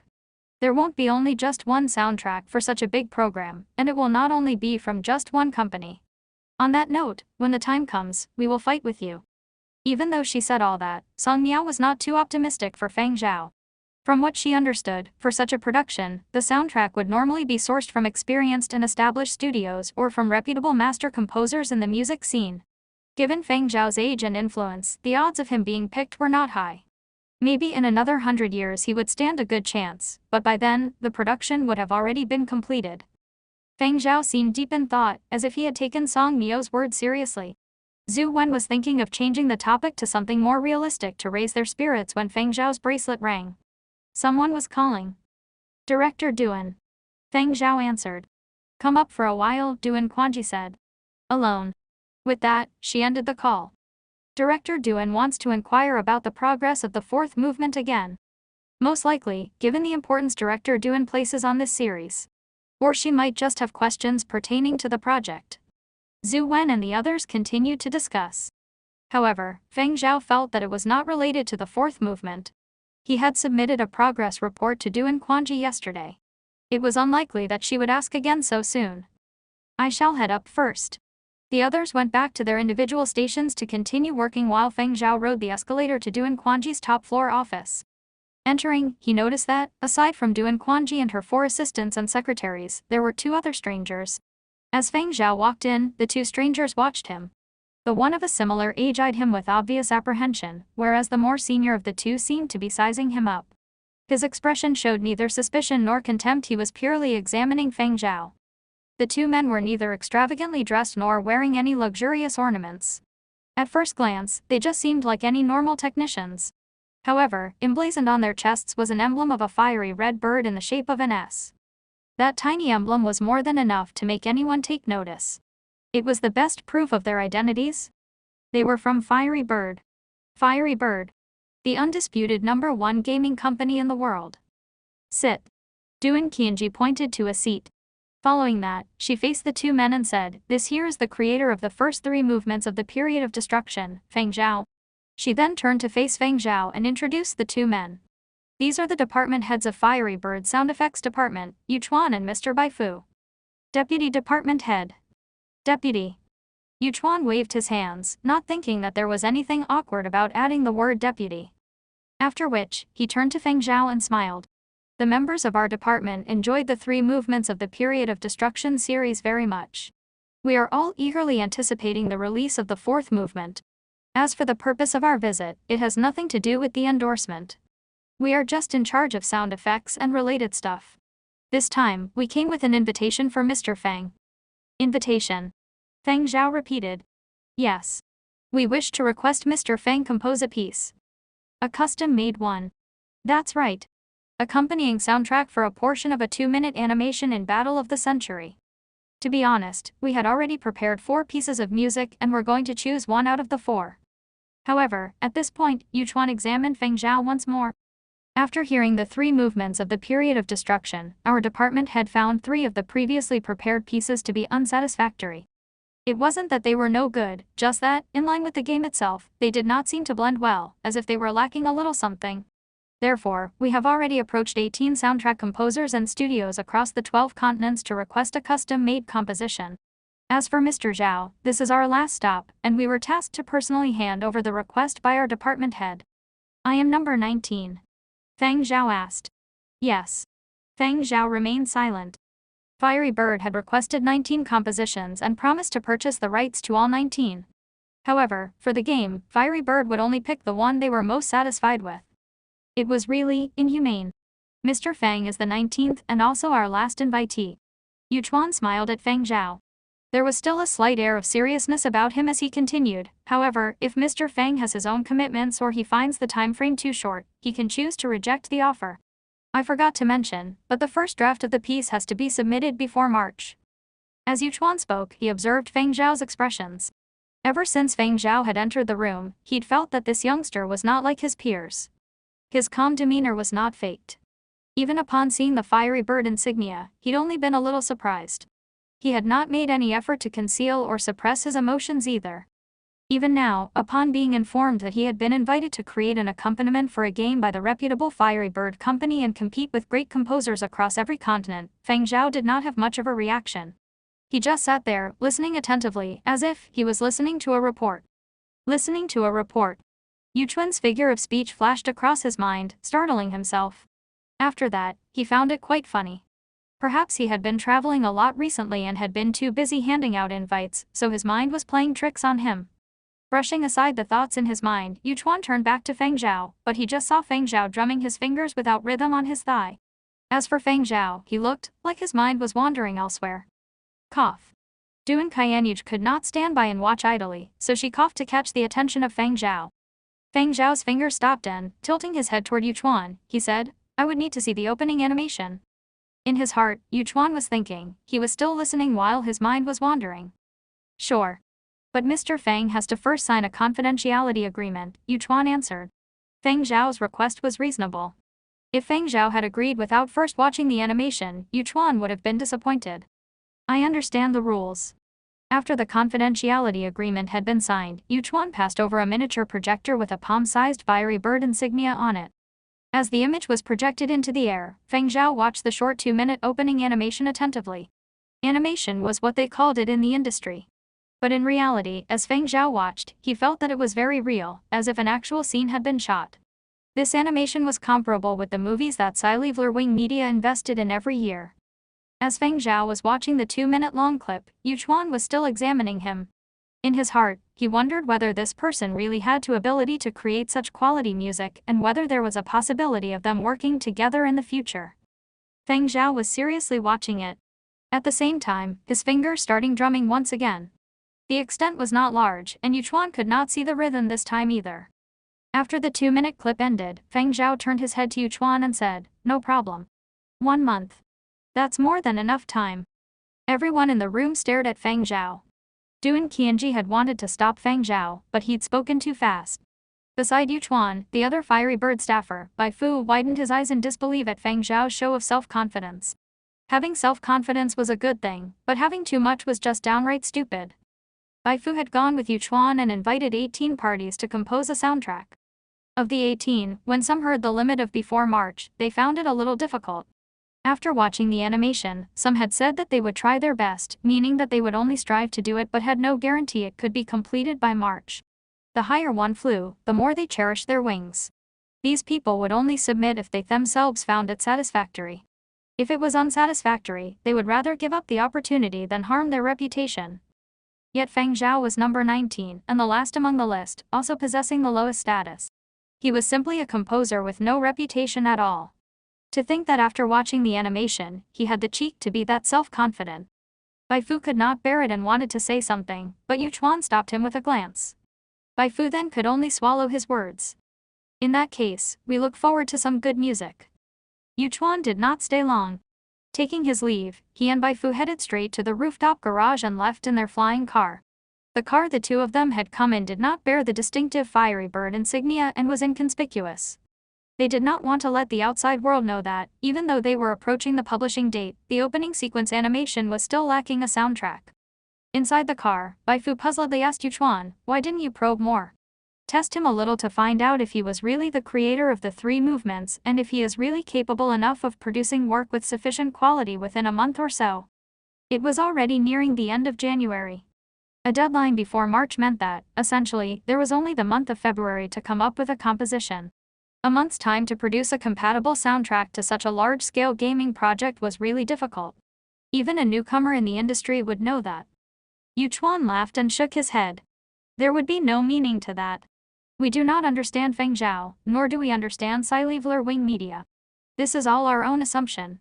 There won't be only just one soundtrack for such a big program, and it will not only be from just one company. On that note, when the time comes, we will fight with you. Even though she said all that, Song Miao was not too optimistic for Feng Zhao. From what she understood, for such a production, the soundtrack would normally be sourced from experienced and established studios or from reputable master composers in the music scene. Given Feng Zhao's age and influence, the odds of him being picked were not high. Maybe in another 100 years he would stand a good chance, but by then, the production would have already been completed. Feng Zhao seemed deep in thought, as if he had taken Song Mio's words seriously. Zhu Wen was thinking of changing the topic to something more realistic to raise their spirits when Feng Zhao's bracelet rang. Someone was calling. Director Duan. Feng Zhao answered. Come up for a while, Duan Quanji said. Alone. With that, she ended the call. Director Duan wants to inquire about the progress of the fourth movement again. Most likely, given the importance Director Duan places on this series. Or she might just have questions pertaining to the project. Zhu Wen and the others continued to discuss. However, Feng Zhao felt that it was not related to the fourth movement. He had submitted a progress report to Duan Quanji yesterday. It was unlikely that she would ask again so soon. I shall head up first. The others went back to their individual stations to continue working while Feng Zhao rode the escalator to Duan Quanji's top-floor office. Entering, he noticed that, aside from Duan Quanji and her 4 assistants and secretaries, there were 2 other strangers. As Feng Zhao walked in, the 2 strangers watched him. The one of a similar age eyed him with obvious apprehension, whereas the more senior of the 2 seemed to be sizing him up. His expression showed neither suspicion nor contempt, he was purely examining Feng Zhao. The 2 men were neither extravagantly dressed nor wearing any luxurious ornaments. At first glance, they just seemed like any normal technicians. However, emblazoned on their chests was an emblem of a fiery red bird in the shape of an S. That tiny emblem was more than enough to make anyone take notice. It was the best proof of their identities. They were from Fiery Bird. Fiery Bird. The undisputed #1 gaming company in the world. Sit. Duan Qianji pointed to a seat. Following that, she faced the 2 men and said, This here is the creator of the first 3 movements of the period of destruction, Feng Zhao. She then turned to face Feng Zhao and introduced the 2 men. These are the department heads of Fiery Bird Sound Effects Department, Yu Chuan and Mr. Bai Fu. Deputy Department Head. Deputy. Yu Chuan waved his hands, not thinking that there was anything awkward about adding the word deputy. After which, he turned to Feng Zhao and smiled. The members of our department enjoyed the 3 movements of the Period of Destruction series very much. We are all eagerly anticipating the release of the 4th movement. As for the purpose of our visit, it has nothing to do with the endorsement. We are just in charge of sound effects and related stuff. This time, we came with an invitation for Mr. Feng. Invitation. Feng Zhao repeated. Yes. We wish to request Mr. Feng compose a piece. A custom-made one. That's right. Accompanying soundtrack for a portion of a 2-minute animation in Battle of the Century. To be honest, we had already prepared 4 pieces of music and were going to choose one out of the 4. However, at this point, Yu Chuan examined Feng Zhao once more. After hearing the 3 movements of the period of destruction, our department head found 3 of the previously prepared pieces to be unsatisfactory. It wasn't that they were no good, just that, in line with the game itself, they did not seem to blend well, as if they were lacking a little something. Therefore, we have already approached 18 soundtrack composers and studios across the 12 continents to request a custom-made composition. As for Mr. Zhao, this is our last stop, and we were tasked to personally hand over the request by our department head. I am number 19. Feng Zhao asked. Yes. Feng Zhao remained silent. Fiery Bird had requested 19 compositions and promised to purchase the rights to all 19. However, for the game, Fiery Bird would only pick the one they were most satisfied with. It was really inhumane. Mr. Feng is the 19th and also our last invitee. Yu Chuan smiled at Feng Zhao. There was still a slight air of seriousness about him as he continued, however, if Mr. Feng has his own commitments or he finds the time frame too short, he can choose to reject the offer. I forgot to mention, but the first draft of the piece has to be submitted before March. As Yu Chuan spoke, he observed Feng Zhao's expressions. Ever since Feng Zhao had entered the room, he'd felt that this youngster was not like his peers. His calm demeanor was not faked. Even upon seeing the Fiery Bird insignia, he'd only been a little surprised. He had not made any effort to conceal or suppress his emotions either. Even now, upon being informed that he had been invited to create an accompaniment for a game by the reputable Fiery Bird Company and compete with great composers across every continent, Feng Zhao did not have much of a reaction. He just sat there, listening attentively, as if he was listening to a report. Listening to a report. Yu Chuan's figure of speech flashed across his mind, startling himself. After that, he found it quite funny. Perhaps he had been traveling a lot recently and had been too busy handing out invites, so his mind was playing tricks on him. Brushing aside the thoughts in his mind, Yuchuan turned back to Feng Zhao, but he just saw Feng Zhao drumming his fingers without rhythm on his thigh. As for Feng Zhao, he looked like his mind was wandering elsewhere. Cough. Duan Qianyuj could not stand by and watch idly, so she coughed to catch the attention of Feng Zhao. Feng Zhao's fingers stopped and, tilting his head toward Yuchuan, he said, "I would need to see the opening animation." In his heart, Yuchuan was thinking. He was still listening while his mind was wandering. Sure. But Mr. Feng has to first sign a confidentiality agreement, Yuchuan answered. Feng Zhao's request was reasonable. If Feng Zhao had agreed without first watching the animation, Yuchuan would have been disappointed. I understand the rules. After the confidentiality agreement had been signed, Yuchuan passed over a miniature projector with a palm-sized fiery bird insignia on it. As the image was projected into the air, Feng Zhao watched the short 2-minute opening animation attentively. Animation was what they called it in the industry. But in reality, as Feng Zhao watched, he felt that it was very real, as if an actual scene had been shot. This animation was comparable with the movies that sci-fi Wing Media invested in every year. As Feng Zhao was watching the 2-minute-long clip, Yuchuan was still examining him. In his heart, he wondered whether this person really had the ability to create such quality music and whether there was a possibility of them working together in the future. Feng Zhao was seriously watching it. At the same time, his fingers started drumming once again. The extent was not large, and Yuchuan could not see the rhythm this time either. After the 2-minute clip ended, Feng Zhao turned his head to Yuchuan and said, "No problem. 1 month. That's more than enough time." Everyone in the room stared at Feng Zhao. Duan Qianji had wanted to stop Feng Zhao, but he'd spoken too fast. Beside Yuchuan, the other fiery bird staffer, Bai Fu, widened his eyes in disbelief at Feng Zhao's show of self-confidence. Having self-confidence was a good thing, but having too much was just downright stupid. Bai Fu had gone with Yuchuan and invited 18 parties to compose a soundtrack. Of the 18, when some heard the limit of before March, they found it a little difficult. After watching the animation, some had said that they would try their best, meaning that they would only strive to do it but had no guarantee it could be completed by March. The higher one flew, the more they cherished their wings. These people would only submit if they themselves found it satisfactory. If it was unsatisfactory, they would rather give up the opportunity than harm their reputation. Yet Feng Zhao was number 19, and the last among the list, also possessing the lowest status. He was simply a composer with no reputation at all. To think that after watching the animation, he had the cheek to be that self-confident. Bai Fu could not bear it and wanted to say something, but Yuchuan stopped him with a glance. Bai Fu then could only swallow his words. In that case, we look forward to some good music. Yuchuan did not stay long. Taking his leave, he and Bai Fu headed straight to the rooftop garage and left in their flying car. The car the two of them had come in did not bear the distinctive fiery bird insignia and was inconspicuous. They did not want to let the outside world know that, even though they were approaching the publishing date, the opening sequence animation was still lacking a soundtrack. Inside the car, Bai Fu puzzledly asked Yuchuan, "Why didn't you probe more? Test him a little to find out if he was really the creator of the 3 movements and if he is really capable enough of producing work with sufficient quality within a month or so." It was already nearing the end of January. A deadline before March meant that, essentially, there was only the month of February to come up with a composition. A month's time to produce a compatible soundtrack to such a large-scale gaming project was really difficult. Even a newcomer in the industry would know that. Yuchuan laughed and shook his head. There would be no meaning to that. We do not understand Feng Zhao, nor do we understand sci-fi Wing Media. This is all our own assumption.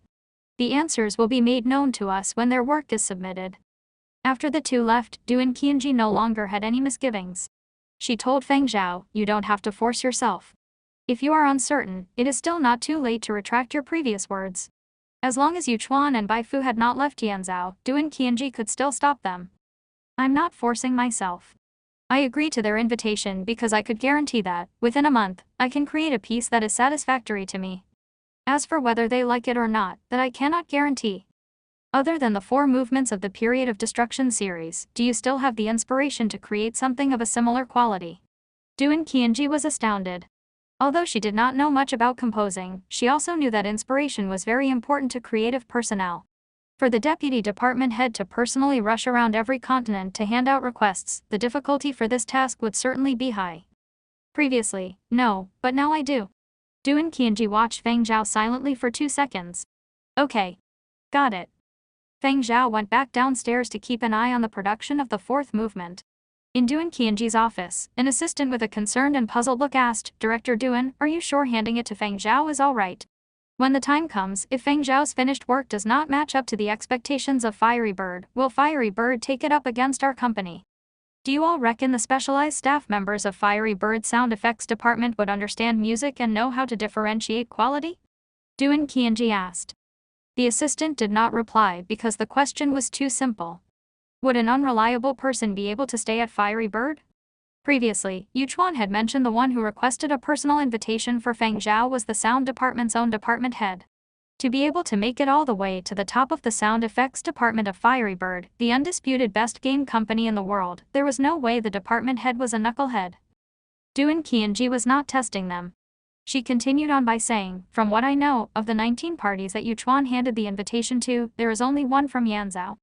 The answers will be made known to us when their work is submitted. After the two left, Duan Qianji no longer had any misgivings. She told Feng Zhao, "You don't have to force yourself. If you are uncertain, it is still not too late to retract your previous words." As long as Yuchuan and Bai Fu had not left Yanzhou, Duan Qianji could still stop them. "I'm not forcing myself. I agree to their invitation because I could guarantee that, within a month, I can create a piece that is satisfactory to me. As for whether they like it or not, that I cannot guarantee. Other than the 4 movements of the Period of Destruction series, do you still have the inspiration to create something of a similar quality?" Duan Qianji was astounded. Although she did not know much about composing, she also knew that inspiration was very important to creative personnel. For the deputy department head to personally rush around every continent to hand out requests, the difficulty for this task would certainly be high. Previously, no, but now I do. Duan Qianji watched Feng Zhao silently for 2 seconds. "Okay. Got it." Feng Zhao went back downstairs to keep an eye on the production of the 4th movement. In Duan Qianji's office, an assistant with a concerned and puzzled look asked, "Director Duan, are you sure handing it to Feng Zhao is all right? When the time comes, if Feng Zhao's finished work does not match up to the expectations of Fiery Bird, will Fiery Bird take it up against our company? Do you all reckon the specialized staff members of Fiery Bird's sound effects department would understand music and know how to differentiate quality?" Duan Qianji asked. The assistant did not reply because the question was too simple. Would an unreliable person be able to stay at Fiery Bird? Previously, Yuchuan had mentioned the one who requested a personal invitation for Feng Zhao was the sound department's own department head. To be able to make it all the way to the top of the sound effects department of Fiery Bird, the undisputed best game company in the world, there was no way the department head was a knucklehead. Duan Qianji was not testing them. She continued on by saying, "From what I know, of the 19 parties that Yuchuan handed the invitation to, there is only one from Yanzhou.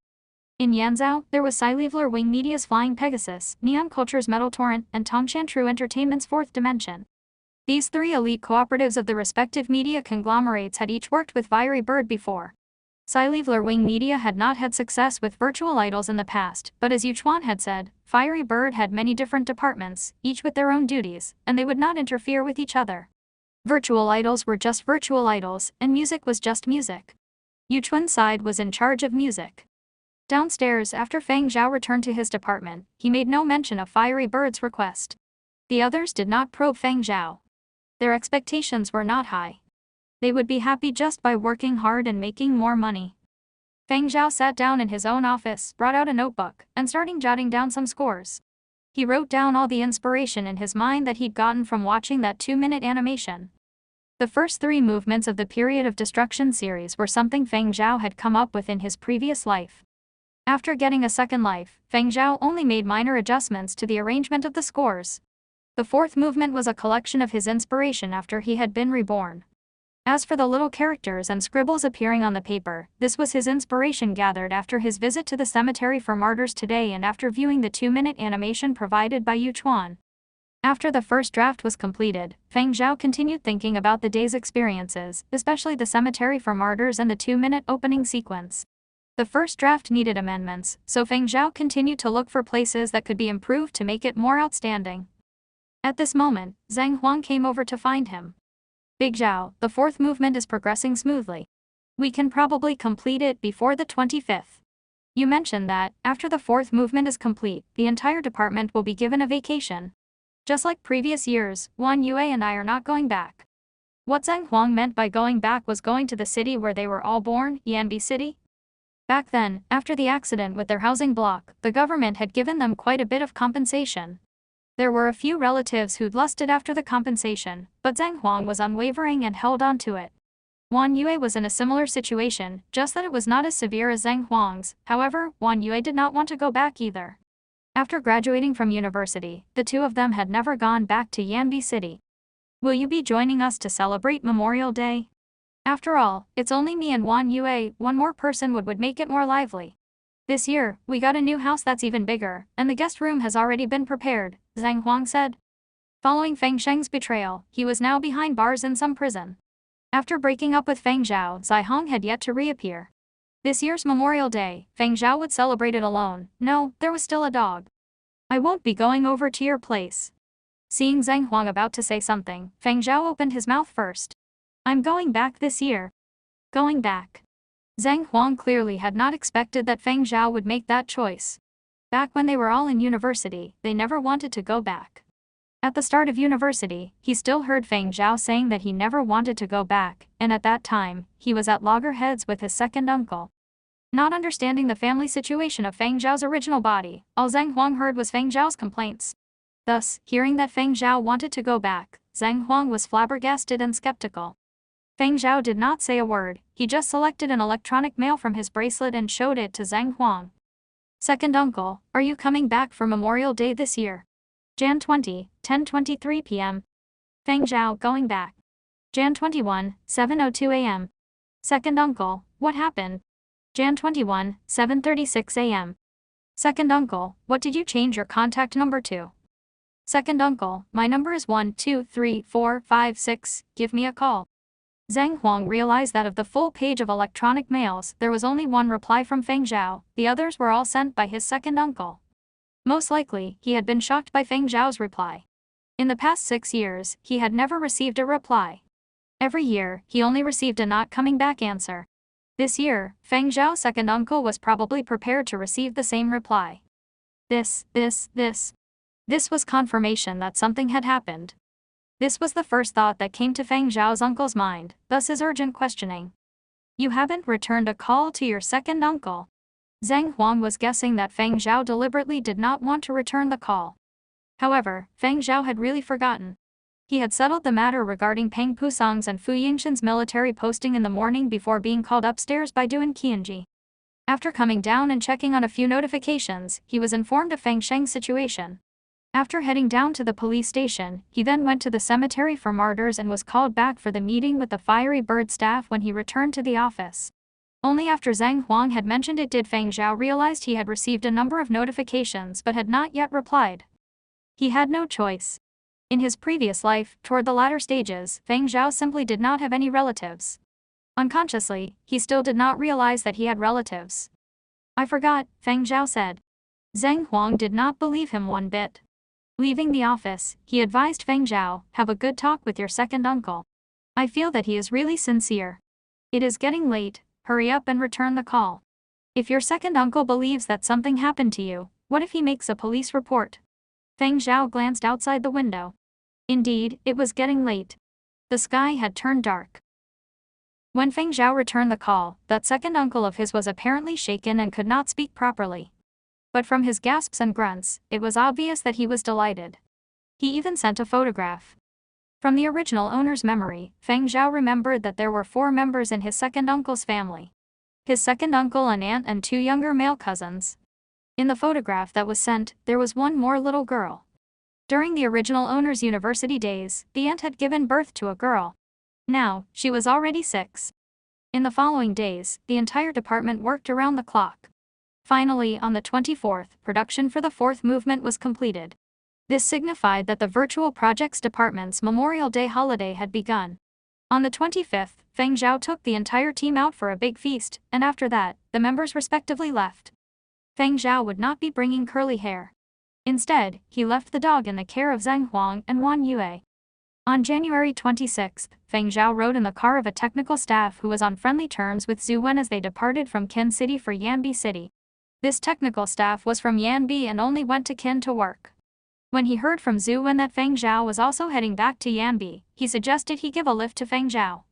In Yanzhou, there was Sci-Fi Wing Media's Flying Pegasus, Neon Culture's Metal Torrent, and Tongshan True Entertainment's Fourth Dimension. These three elite cooperatives of the respective media conglomerates had each worked with Fiery Bird before. Sci-Fi Wing Media had not had success with virtual idols in the past, but as Yuchuan had said, Fiery Bird had many different departments, each with their own duties, and they would not interfere with each other. Virtual idols were just virtual idols, and music was just music. Yuchuan's side was in charge of music. Downstairs, after Feng Zhao returned to his department, he made no mention of Fiery Bird's request. The others did not probe Feng Zhao. Their expectations were not high. They would be happy just by working hard and making more money. Feng Zhao sat down in his own office, brought out a notebook, and started jotting down some scores. He wrote down all the inspiration in his mind that he'd gotten from watching that 2-minute animation. The first 3 movements of the Period of Destruction series were something Feng Zhao had come up with in his previous life. After getting a second life, Feng Zhao only made minor adjustments to the arrangement of the scores. The 4th movement was a collection of his inspiration after he had been reborn. As for the little characters and scribbles appearing on the paper, this was his inspiration gathered after his visit to the cemetery for martyrs today and after viewing the 2-minute animation provided by Yuchuan. After the first draft was completed, Feng Zhao continued thinking about the day's experiences, especially the cemetery for martyrs and the 2-minute opening sequence. The first draft needed amendments, so Feng Zhao continued to look for places that could be improved to make it more outstanding. At this moment, Zhang Huang came over to find him. "Big Zhao, the 4th movement is progressing smoothly. We can probably complete it before the 25th. You mentioned that, after the 4th movement is complete, the entire department will be given a vacation. Just like previous years, Wan Yue and I are not going back." What Zhang Huang meant by going back was going to the city where they were all born, Yanbi City. Back then, after the accident with their housing block, the government had given them quite a bit of compensation. There were a few relatives who'd lusted after the compensation, but Zhang Huang was unwavering and held on to it. Wan Yue was in a similar situation, just that it was not as severe as Zhang Huang's. However, Wan Yue did not want to go back either. After graduating from university, the two of them had never gone back to Yanbi City. "Will you be joining us to celebrate Memorial Day? After all, it's only me and Wan Yue, one more person would make it more lively. This year, we got a new house that's even bigger, and the guest room has already been prepared," Zhang Huang said. Following Feng Sheng's betrayal, he was now behind bars in some prison. After breaking up with Feng Zhao, Zai Hong had yet to reappear. This year's Memorial Day, Feng Zhao would celebrate it alone. No, there was still a dog. "I won't be going over to your place." Seeing Zhang Huang about to say something, Feng Zhao opened his mouth first. "I'm going back this year." Going back. Zhang Huang clearly had not expected that Feng Zhao would make that choice. Back when they were all in university, they never wanted to go back. At the start of university, he still heard Feng Zhao saying that he never wanted to go back, and at that time, he was at loggerheads with his second uncle. Not understanding the family situation of Feng Zhao's original body, all Zhang Huang heard was Feng Zhao's complaints. Thus, hearing that Feng Zhao wanted to go back, Zhang Huang was flabbergasted and skeptical. Feng Zhao did not say a word, he just selected an electronic mail from his bracelet and showed it to Zhang Huang. "Second uncle, are you coming back for Memorial Day this year? Jan 20, 10:23 p.m. Feng Zhao going back. Jan 21, 7:02 a.m. Second uncle, what happened? Jan 21, 7:36 a.m. Second uncle, what did you change your contact number to? Second uncle, my number is 1234556, give me a call." Zhang Huang realized that of the full page of electronic mails, there was only one reply from Feng Zhao, the others were all sent by his second uncle. Most likely, he had been shocked by Feng Zhao's reply. In the past 6 years, he had never received a reply. Every year, he only received a not coming back answer. This year, Feng Zhao's second uncle was probably prepared to receive the same reply. This was confirmation that something had happened. This was the first thought that came to Feng Zhao's uncle's mind, thus his urgent questioning. You haven't returned a call to your second uncle. Zhang Huang was guessing that Feng Zhao deliberately did not want to return the call. However, Feng Zhao had really forgotten. He had settled the matter regarding Peng Pusong's and Fu Yingshan's military posting in the morning before being called upstairs by Duan Qianji. After coming down and checking on a few notifications, he was informed of Feng Sheng's situation. After heading down to the police station, he then went to the cemetery for martyrs and was called back for the meeting with the Fiery Bird staff when he returned to the office. Only after Zhang Huang had mentioned it did Feng Zhao realize he had received a number of notifications but had not yet replied. He had no choice. In his previous life, toward the latter stages, Feng Zhao simply did not have any relatives. Unconsciously, he still did not realize that he had relatives. I forgot, Feng Zhao said. Zhang Huang did not believe him one bit. Leaving the office, he advised Feng Zhao, have a good talk with your second uncle. I feel that he is really sincere. It is getting late, hurry up and return the call. If your second uncle believes that something happened to you, what if he makes a police report? Feng Zhao glanced outside the window. Indeed, it was getting late. The sky had turned dark. When Feng Zhao returned the call, that second uncle of his was apparently shaken and could not speak properly. But from his gasps and grunts, it was obvious that he was delighted. He even sent a photograph. From the original owner's memory, Feng Zhao remembered that there were 4 members in his second uncle's family. His second uncle, an aunt, and 2 younger male cousins. In the photograph that was sent, there was one more little girl. During the original owner's university days, the aunt had given birth to a girl. Now, she was already 6. In the following days, the entire department worked around the clock. Finally, on the 24th, production for the 4th movement was completed. This signified that the Virtual Projects Department's Memorial Day holiday had begun. On the 25th, Feng Zhao took the entire team out for a big feast, and after that, the members respectively left. Feng Zhao would not be bringing curly hair. Instead, he left the dog in the care of Zhang Huang and Wan Yue. On January 26, Feng Zhao rode in the car of a technical staff who was on friendly terms with Zhu Wen as they departed from Qin City for Yanbi City. This technical staff was from Yanbi and only went to Qin to work. When he heard from Zhu Wen that Feng Zhao was also heading back to Yanbi, he suggested he give a lift to Feng Zhao.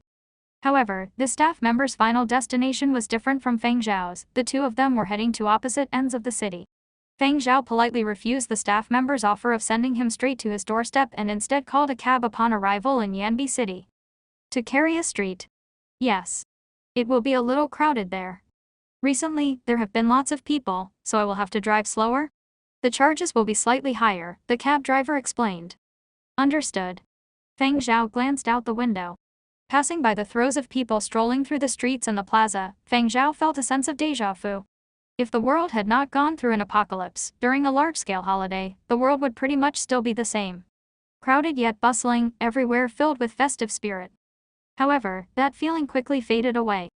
However, the staff member's final destination was different from Feng Zhao's. The 2 of them were heading to opposite ends of the city. Feng Zhao politely refused the staff member's offer of sending him straight to his doorstep and instead called a cab upon arrival in Yanbi City. To Carrier Street. Yes. It will be a little crowded there. Recently, there have been lots of people, so I will have to drive slower. The charges will be slightly higher, the cab driver explained. Understood. Feng Zhao glanced out the window. Passing by the throes of people strolling through the streets and the plaza, Feng Zhao felt a sense of déjà vu. If the world had not gone through an apocalypse during a large-scale holiday, the world would pretty much still be the same. Crowded yet bustling, everywhere filled with festive spirit. However, that feeling quickly faded away.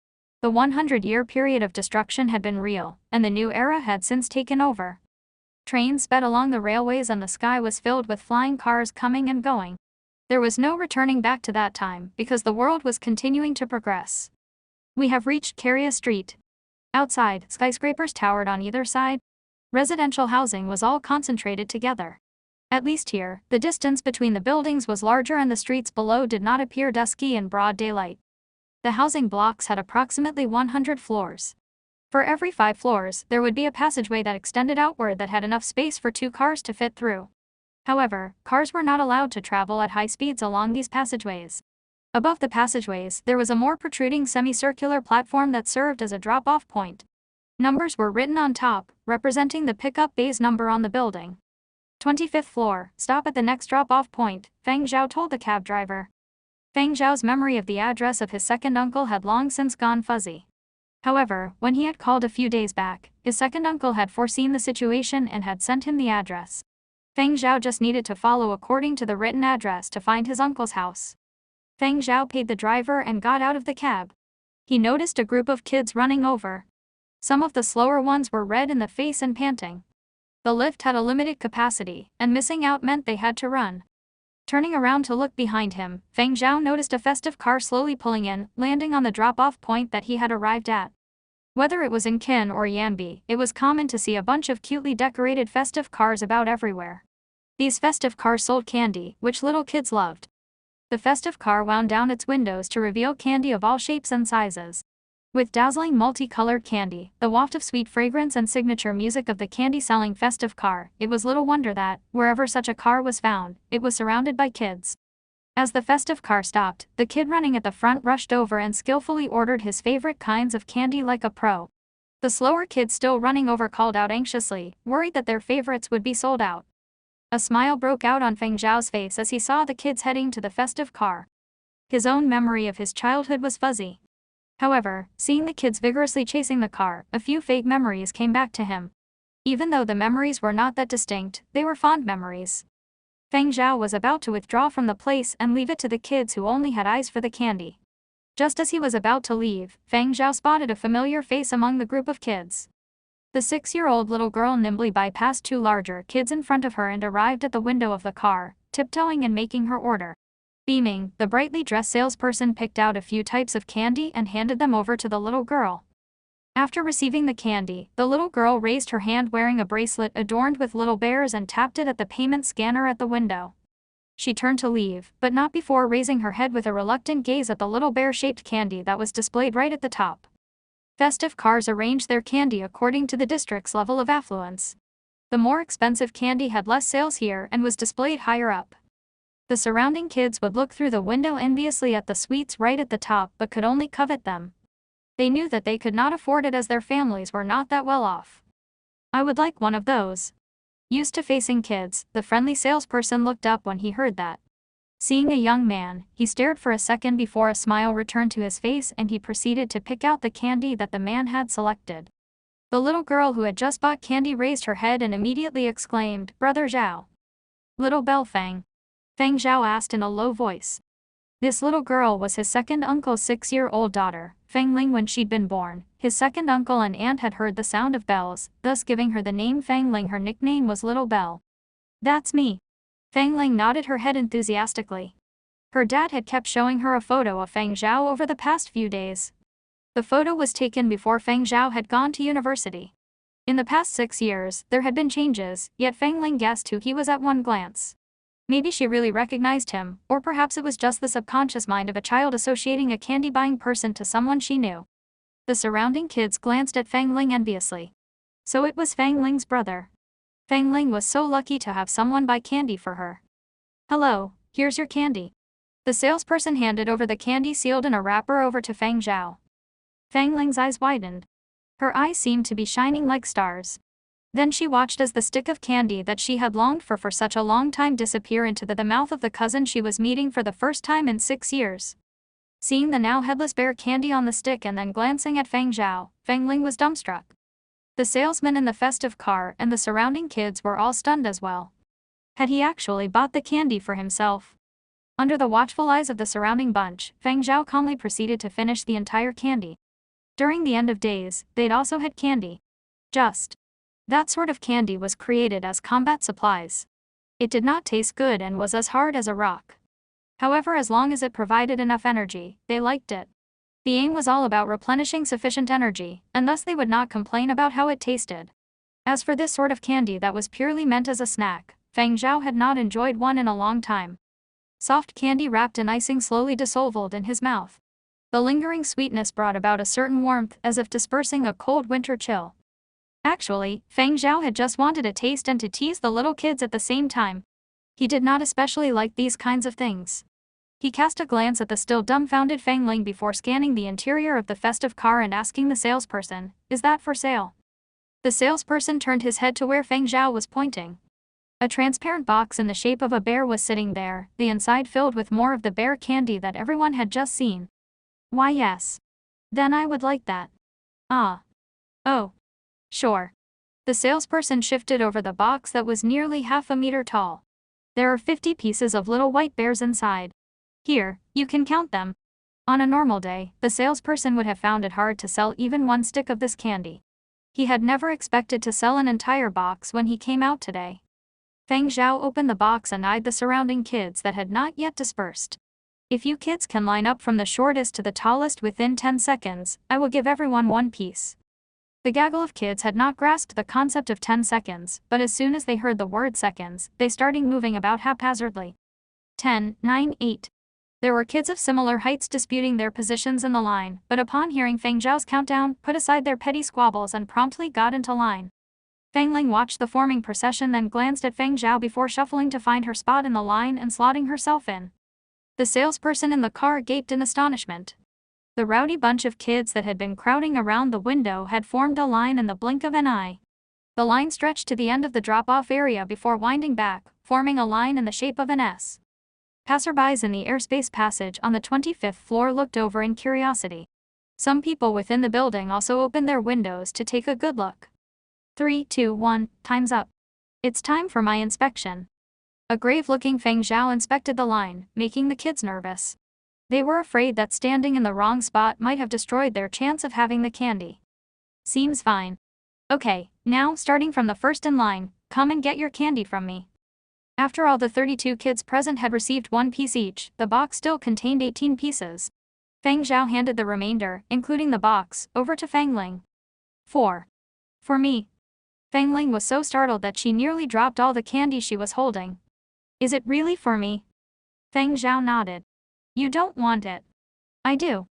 The 100-year period of destruction had been real, and the new era had since taken over. Trains sped along the railways and the sky was filled with flying cars coming and going. There was no returning back to that time because the world was continuing to progress. We have reached Carrier Street. Outside, skyscrapers towered on either side. Residential housing was all concentrated together. At least here, the distance between the buildings was larger and the streets below did not appear dusky in broad daylight. The housing blocks had approximately 100 floors. For every 5 floors, there would be a passageway that extended outward that had enough space for 2 cars to fit through. However, cars were not allowed to travel at high speeds along these passageways. Above the passageways, there was a more protruding semicircular platform that served as a drop-off point. Numbers were written on top, representing the pickup bay's number on the building. 25th floor, stop at the next drop-off point, Feng Zhao told the cab driver. Feng Zhao's memory of the address of his second uncle had long since gone fuzzy. However, when he had called a few days back, his second uncle had foreseen the situation and had sent him the address. Feng Zhao just needed to follow according to the written address to find his uncle's house. Feng Zhao paid the driver and got out of the cab. He noticed a group of kids running over. Some of the slower ones were red in the face and panting. The lift had a limited capacity, and missing out meant they had to run. Turning around to look behind him, Feng Zhao noticed a festive car slowly pulling in, landing on the drop-off point that he had arrived at. Whether it was in Qin or Yanbi, it was common to see a bunch of cutely decorated festive cars about everywhere. These festive cars sold candy, which little kids loved. The festive car wound down its windows to reveal candy of all shapes and sizes. With dazzling multicolored candy, the waft of sweet fragrance and signature music of the candy-selling festive car, it was little wonder that, wherever such a car was found, it was surrounded by kids. As the festive car stopped, the kid running at the front rushed over and skillfully ordered his favorite kinds of candy like a pro. The slower kids still running over called out anxiously, worried that their favorites would be sold out. A smile broke out on Feng Zhao's face as he saw the kids heading to the festive car. His own memory of his childhood was fuzzy. However, seeing the kids vigorously chasing the car, a few vague memories came back to him. Even though the memories were not that distinct, they were fond memories. Feng Zhao was about to withdraw from the place and leave it to the kids who only had eyes for the candy. Just as he was about to leave, Feng Zhao spotted a familiar face among the group of kids. The 6-year-old little girl nimbly bypassed 2 larger kids in front of her and arrived at the window of the car, tiptoeing and making her order. Beaming, the brightly dressed salesperson picked out a few types of candy and handed them over to the little girl. After receiving the candy, the little girl raised her hand wearing a bracelet adorned with little bears and tapped it at the payment scanner at the window. She turned to leave, but not before raising her head with a reluctant gaze at the little bear-shaped candy that was displayed right at the top. Festive cars arranged their candy according to the district's level of affluence. The more expensive candy had less sales here and was displayed higher up. The surrounding kids would look through the window enviously at the sweets right at the top but could only covet them. They knew that they could not afford it as their families were not that well off. "I would like one of those." Used to facing kids, the friendly salesperson looked up when he heard that. Seeing a young man, he stared for a second before a smile returned to his face and he proceeded to pick out the candy that the man had selected. The little girl who had just bought candy raised her head and immediately exclaimed, "Brother Zhao." "Little Bell Feng?" Feng Zhao asked in a low voice. This little girl was his second uncle's 6-year-old daughter, Feng Ling, when she'd been born. His second uncle and aunt had heard the sound of bells, thus giving her the name Feng Ling. Her nickname was Little Bell. "That's me." Feng Ling nodded her head enthusiastically. Her dad had kept showing her a photo of Feng Zhao over the past few days. The photo was taken before Feng Zhao had gone to university. In the past 6 years, there had been changes, yet Feng Ling guessed who he was at one glance. Maybe she really recognized him, or perhaps it was just the subconscious mind of a child associating a candy-buying person to someone she knew. The surrounding kids glanced at Feng Ling enviously. So it was Feng Ling's brother. Feng Ling was so lucky to have someone buy candy for her. "Hello, here's your candy." The salesperson handed over the candy sealed in a wrapper over to Feng Zhao. Feng Ling's eyes widened. Her eyes seemed to be shining like stars. Then she watched as the stick of candy that she had longed for such a long time disappear into the mouth of the cousin she was meeting for the first time in 6 years. Seeing the now headless bear candy on the stick and then glancing at Feng Zhao, Feng Ling was dumbstruck. The salesman in the festive car and the surrounding kids were all stunned as well. Had he actually bought the candy for himself? Under the watchful eyes of the surrounding bunch, Feng Zhao calmly proceeded to finish the entire candy. During the end of days, they'd also had candy. Just that sort of candy was created as combat supplies. It did not taste good and was as hard as a rock. However, as long as it provided enough energy, they liked it. The aim was all about replenishing sufficient energy, and thus they would not complain about how it tasted. As for this sort of candy that was purely meant as a snack, Feng Zhao had not enjoyed one in a long time. Soft candy wrapped in icing slowly dissolved in his mouth. The lingering sweetness brought about a certain warmth, as if dispersing a cold winter chill. Actually, Feng Zhao had just wanted a taste and to tease the little kids at the same time. He did not especially like these kinds of things. He cast a glance at the still dumbfounded Feng Ling before scanning the interior of the festive car and asking the salesperson, "Is that for sale?" The salesperson turned his head to where Feng Zhao was pointing. A transparent box in the shape of a bear was sitting there, the inside filled with more of the bear candy that everyone had just seen. "Why, yes. Then I would like that." "Ah. Oh. Sure." The salesperson shifted over the box that was nearly half a meter tall. "There are 50 pieces of little white bears inside. Here, you can count them." On a normal day, the salesperson would have found it hard to sell even one stick of this candy. He had never expected to sell an entire box when he came out today. Feng Zhao opened the box and eyed the surrounding kids that had not yet dispersed. If you kids can line up from the shortest to the tallest within 10 seconds, I will give everyone one piece. The gaggle of kids had not grasped the concept of 10 seconds, but as soon as they heard the word seconds, they started moving about haphazardly. 10, 9, 8. There were kids of similar heights disputing their positions in the line, but upon hearing Feng Zhao's countdown, put aside their petty squabbles and promptly got into line. Feng Ling watched the forming procession, then glanced at Feng Zhao before shuffling to find her spot in the line and slotting herself in. The salesperson in the car gaped in astonishment. The rowdy bunch of kids that had been crowding around the window had formed a line in the blink of an eye. The line stretched to the end of the drop-off area before winding back, forming a line in the shape of an S. Passerbys in the airspace passage on the 25th floor looked over in curiosity. Some people within the building also opened their windows to take a good look. 3, 2, 1, time's up. It's time for my inspection. A grave-looking Feng Zhao inspected the line, making the kids nervous. They were afraid that standing in the wrong spot might have destroyed their chance of having the candy. Seems fine. Okay, now, starting from the first in line, come and get your candy from me. After all the 32 kids present had received one piece each, the box still contained 18 pieces. Feng Zhao handed the remainder, including the box, over to Feng Ling. 4. For me. Feng Ling was so startled that she nearly dropped all the candy she was holding. Is it really for me? Feng Zhao nodded. You don't want it. I do.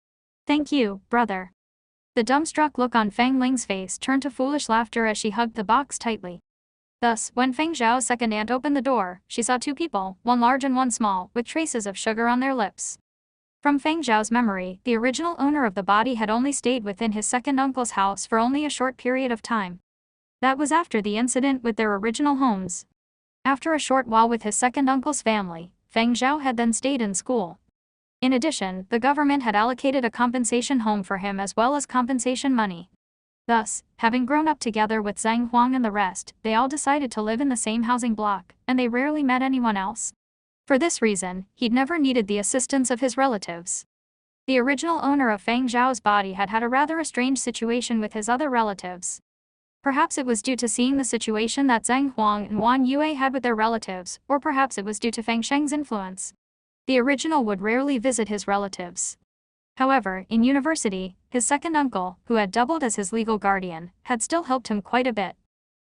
Thank you, brother. The dumbstruck look on Feng Ling's face turned to foolish laughter as she hugged the box tightly. Thus, when Feng Zhao's second aunt opened the door, she saw two people, one large and one small, with traces of sugar on their lips. From Feng Zhao's memory, the original owner of the body had only stayed within his second uncle's house for only a short period of time. That was after the incident with their original homes. After a short while with his second uncle's family, Feng Zhao had then stayed in school. In addition, the government had allocated a compensation home for him as well as compensation money. Thus, having grown up together with Zhang Huang and the rest, they all decided to live in the same housing block, and they rarely met anyone else. For this reason, he'd never needed the assistance of his relatives. The original owner of Feng Zhao's body had had a rather strange situation with his other relatives. Perhaps it was due to seeing the situation that Zhang Huang and Wan Yue had with their relatives, or perhaps it was due to Feng Sheng's influence. The original would rarely visit his relatives. However, in university, his second uncle, who had doubled as his legal guardian, had still helped him quite a bit.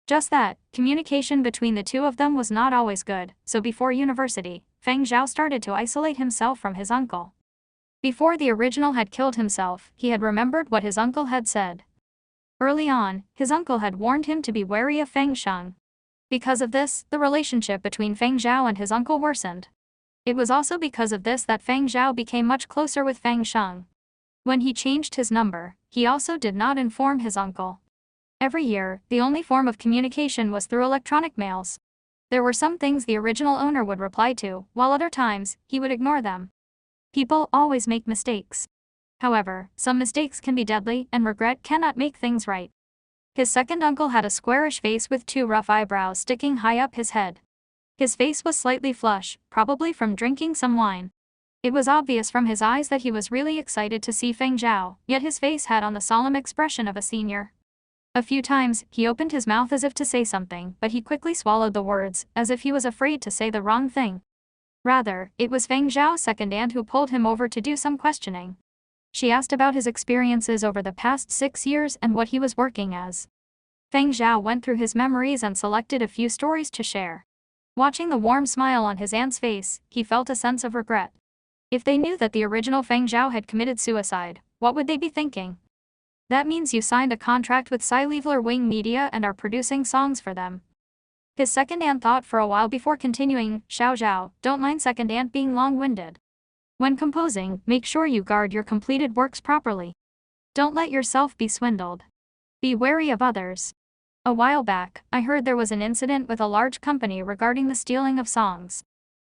Just that, communication between the two of them was not always good, so before university, Feng Zhao started to isolate himself from his uncle. Before the original had killed himself, he had remembered what his uncle had said. Early on, his uncle had warned him to be wary of Feng Sheng. Because of this, the relationship between Feng Zhao and his uncle worsened. It was also because of this that Feng Zhao became much closer with Feng Sheng. When he changed his number, he also did not inform his uncle. Every year, the only form of communication was through electronic mails. There were some things the original owner would reply to, while other times, he would ignore them. People always make mistakes. However, some mistakes can be deadly, and regret cannot make things right. His second uncle had a squarish face with two rough eyebrows sticking high up his head. His face was slightly flush, probably from drinking some wine. It was obvious from his eyes that he was really excited to see Feng Zhao, yet his face had on the solemn expression of a senior. A few times, he opened his mouth as if to say something, but he quickly swallowed the words, as if he was afraid to say the wrong thing. Rather, it was Feng Zhao's second aunt who pulled him over to do some questioning. She asked about his experiences over the past 6 years and what he was working as. Feng Zhao went through his memories and selected a few stories to share. Watching the warm smile on his aunt's face, he felt a sense of regret. If they knew that the original Feng Zhao had committed suicide, what would they be thinking? That means you signed a contract with Sci-Fi Wing Media and are producing songs for them. His second aunt thought for a while before continuing, Xiao Zhao, don't mind second aunt being long-winded. When composing, make sure you guard your completed works properly. Don't let yourself be swindled. Be wary of others. A while back, I heard there was an incident with a large company regarding the stealing of songs.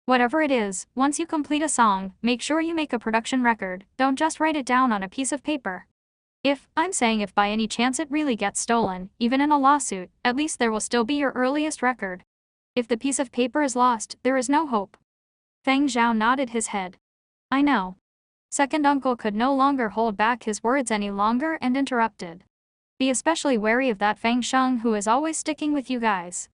Whatever it is, once you complete a song, make sure you make a production record, don't just write it down on a piece of paper. If by any chance it really gets stolen, even in a lawsuit, at least there will still be your earliest record. If the piece of paper is lost, there is no hope. Feng Zhao nodded his head. I know. Second uncle could no longer hold back his words any longer and interrupted. Be especially wary of that Feng Sheng who is always sticking with you guys.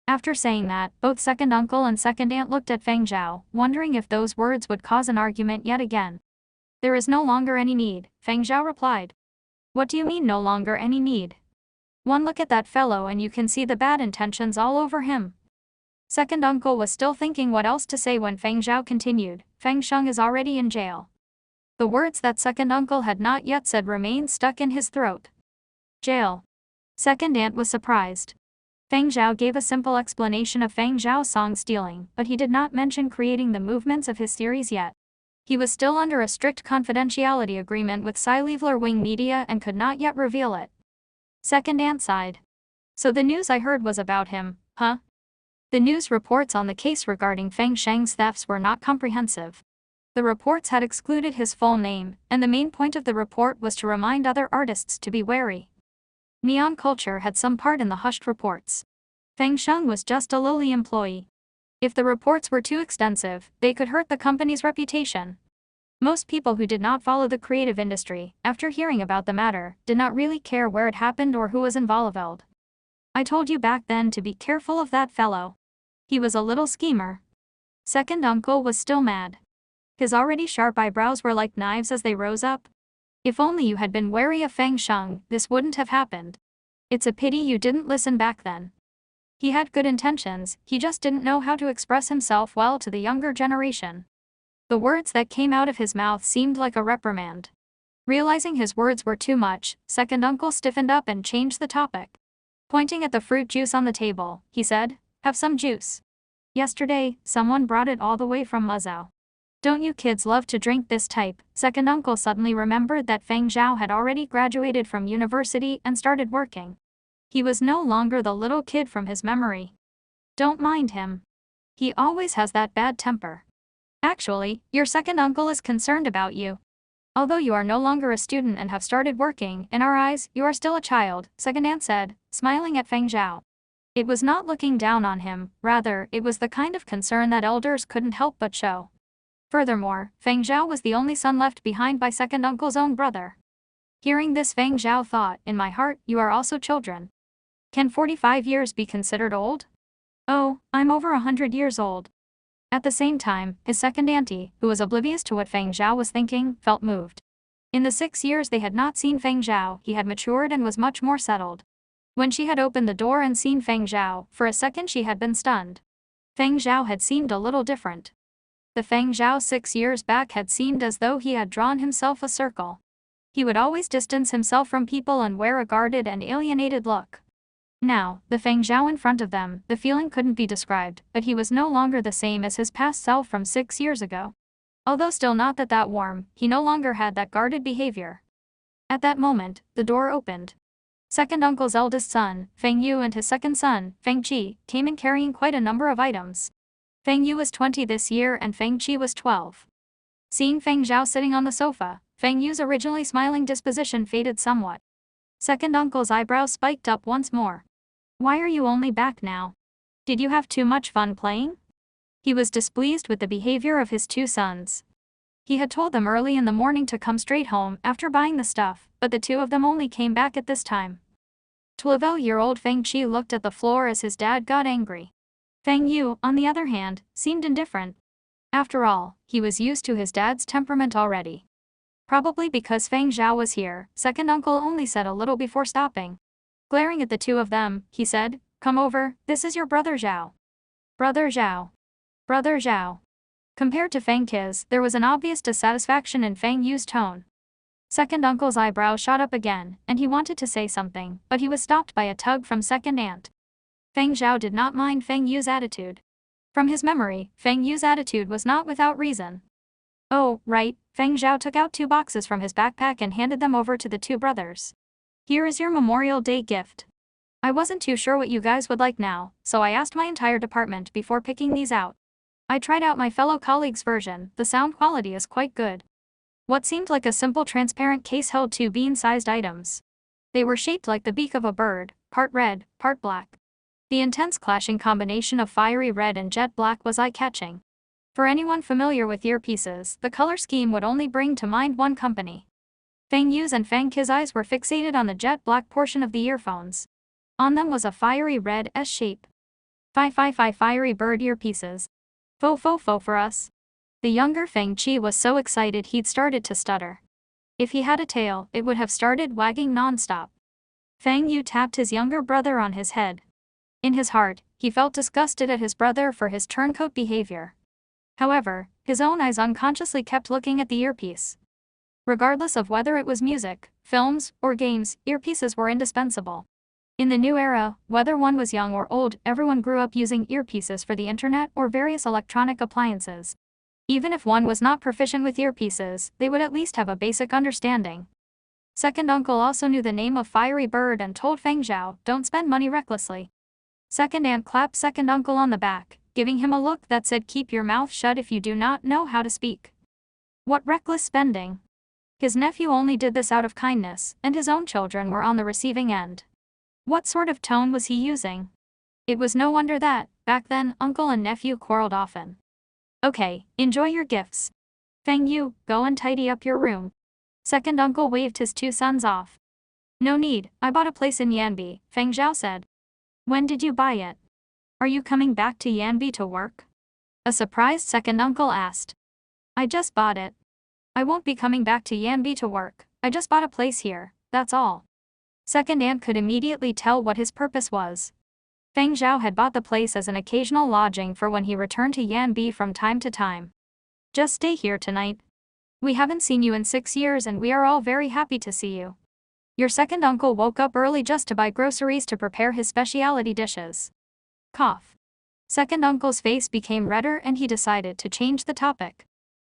After saying that, both second uncle and second aunt looked at Feng Zhao, wondering if those words would cause an argument yet again. There is no longer any need, Feng Zhao replied. What do you mean no longer any need? One look at that fellow and you can see the bad intentions all over him. Second uncle was still thinking what else to say when Feng Zhao continued, Feng Sheng is already in jail. The words that second uncle had not yet said remained stuck in his throat. Jail. Second aunt was surprised. Feng Zhao gave a simple explanation of Feng Zhao's song stealing, but he did not mention creating the movements of his series yet. He was still under a strict confidentiality agreement with Sci-Leveler Wing Media and could not yet reveal it. Second aunt sighed. So the news I heard was about him, huh? The news reports on the case regarding Feng Sheng's thefts were not comprehensive. The reports had excluded his full name, and the main point of the report was to remind other artists to be wary. Neon culture had some part in the hushed reports. Feng Sheng was just a lowly employee. If the reports were too extensive, they could hurt the company's reputation. Most people who did not follow the creative industry, after hearing about the matter, did not really care where it happened or who was involved. I told you back then to be careful of that fellow. He was a little schemer. Second uncle was still mad. His already sharp eyebrows were like knives as they rose up. If only you had been wary of Feng Sheng, this wouldn't have happened. It's a pity you didn't listen back then. He had good intentions, he just didn't know how to express himself well to the younger generation. The words that came out of his mouth seemed like a reprimand. Realizing his words were too much, second uncle stiffened up and changed the topic. Pointing at the fruit juice on the table, he said, have some juice. Yesterday, someone brought it all the way from Muzhou. Don't you kids love to drink this type? Second uncle suddenly remembered that Feng Zhao had already graduated from university and started working. He was no longer the little kid from his memory. Don't mind him. He always has that bad temper. Actually, your second uncle is concerned about you. Although you are no longer a student and have started working, in our eyes, you are still a child, second aunt said, smiling at Feng Zhao. It was not looking down on him, rather, it was the kind of concern that elders couldn't help but show. Furthermore, Feng Zhao was the only son left behind by second uncle's own brother. Hearing this, Feng Zhao thought, in my heart, you are also children. Can 45 years be considered old? Oh, I'm over 100 years old. At the same time, his second auntie, who was oblivious to what Feng Zhao was thinking, felt moved. In the 6 years they had not seen Feng Zhao, he had matured and was much more settled. When she had opened the door and seen Feng Zhao, for a second she had been stunned. Feng Zhao had seemed a little different. The Feng Zhao 6 years back had seemed as though he had drawn himself a circle. He would always distance himself from people and wear a guarded and alienated look. Now, the Feng Zhao in front of them, the feeling couldn't be described, but he was no longer the same as his past self from 6 years ago. Although still not that warm, he no longer had that guarded behavior. At that moment, the door opened. Second uncle's eldest son, Feng Yu, and his second son, Feng Qi, came in carrying quite a number of items. Feng Yu was 20 this year and Feng Qi was 12. Seeing Feng Zhao sitting on the sofa, Feng Yu's originally smiling disposition faded somewhat. Second uncle's eyebrows spiked up once more. Why are you only back now? Did you have too much fun playing? He was displeased with the behavior of his two sons. He had told them early in the morning to come straight home after buying the stuff, but the two of them only came back at this time. 12-year-old Feng Qi looked at the floor as his dad got angry. Feng Yu, on the other hand, seemed indifferent. After all, he was used to his dad's temperament already. Probably because Feng Zhao was here, second uncle only said a little before stopping. Glaring at the two of them, he said, come over, this is your brother Zhao. Brother Zhao. Brother Zhao. Compared to Feng Qi's, there was an obvious dissatisfaction in Feng Yu's tone. Second uncle's eyebrows shot up again, and he wanted to say something, but he was stopped by a tug from second aunt. Feng Zhao did not mind Feng Yu's attitude. From his memory, Feng Yu's attitude was not without reason. Oh, right, Feng Zhao took out 2 boxes from his backpack and handed them over to the two brothers. Here is your Memorial Day gift. I wasn't too sure what you guys would like now, so I asked my entire department before picking these out. I tried out my fellow colleagues' version, the sound quality is quite good. What seemed like a simple transparent case held 2 bean-sized items. They were shaped like the beak of a bird, part red, part black. The intense clashing combination of fiery red and jet black was eye-catching. For anyone familiar with earpieces, the color scheme would only bring to mind one company. Feng Yu's and Feng Ke's eyes were fixated on the jet black portion of the earphones. On them was a fiery red S shape. Fiery bird earpieces. Fo for us. The younger Feng Qi was so excited he'd started to stutter. If he had a tail, it would have started wagging non-stop. Feng Yu tapped his younger brother on his head. In his heart, he felt disgusted at his brother for his turncoat behavior. However, his own eyes unconsciously kept looking at the earpiece. Regardless of whether it was music, films, or games, earpieces were indispensable. In the new era, whether one was young or old, everyone grew up using earpieces for the internet or various electronic appliances. Even if one was not proficient with earpieces, they would at least have a basic understanding. Second uncle also knew the name of Fiery Bird and told Feng Zhao, "Don't spend money recklessly." Second aunt clapped second uncle on the back, giving him a look that said, "Keep your mouth shut if you do not know how to speak." What reckless spending! His nephew only did this out of kindness, and his own children were on the receiving end. What sort of tone was he using? It was no wonder that, back then, uncle and nephew quarreled often. "Okay, enjoy your gifts. Feng Yu, go and tidy up your room." Second uncle waved his two sons off. "No need, I bought a place in Yanbi," Feng Zhao said. "When did you buy it? Are you coming back to Yanbi to work?" A surprised second uncle asked. "I just bought it. I won't be coming back to Yanbi to work, I just bought a place here, that's all." Second aunt could immediately tell what his purpose was. Feng Zhao had bought the place as an occasional lodging for when he returned to Yanbi from time to time. "Just stay here tonight. We haven't seen you in 6 years and we are all very happy to see you." Your second uncle woke up early just to buy groceries to prepare his specialty dishes. Cough. Second uncle's face became redder and he decided to change the topic.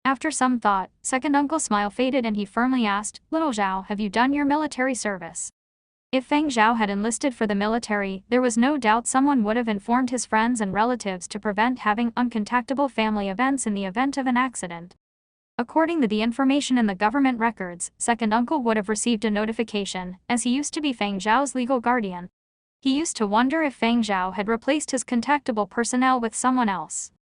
After some thought, second uncle's smile faded and he firmly asked, "Little Zhao, have you done your military service?" If Feng Zhao had enlisted for the military, there was no doubt someone would have informed his friends and relatives to prevent having uncontactable family events in the event of an accident. According to the information in the government records, second uncle would have received a notification, as he used to be Feng Zhao's legal guardian. He used to wonder if Feng Zhao had replaced his contactable personnel with someone else.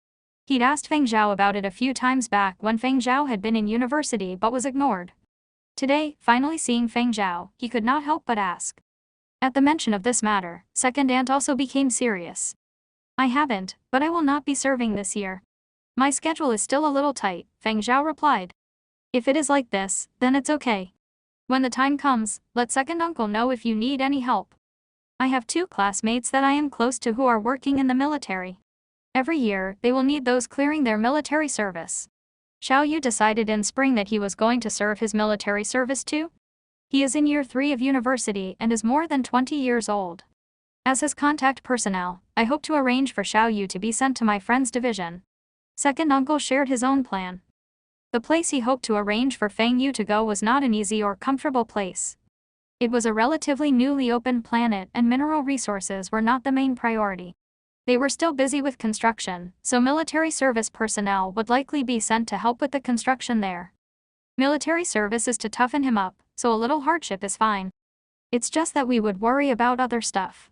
He'd asked Feng Zhao about it a few times back when Feng Zhao had been in university but was ignored. Today, finally seeing Feng Zhao, he could not help but ask. At the mention of this matter, second aunt also became serious. "I haven't, but I will not be serving this year. My schedule is still a little tight," Feng Zhao replied. "If it is like this, then it's okay. When the time comes, let second uncle know if you need any help. I have 2 classmates that I am close to who are working in the military. Every year, they will need those clearing their military service." Xiao Yu decided in spring that he was going to serve his military service too. He is in year 3 of university and is more than 20 years old. As his contact personnel, I hope to arrange for Xiao Yu to be sent to my friend's division. Second uncle shared his own plan. The place he hoped to arrange for Feng Yu to go was not an easy or comfortable place. It was a relatively newly opened planet and mineral resources were not the main priority. They were still busy with construction, so military service personnel would likely be sent to help with the construction there. Military service is to toughen him up, so a little hardship is fine. It's just that we would worry about other stuff.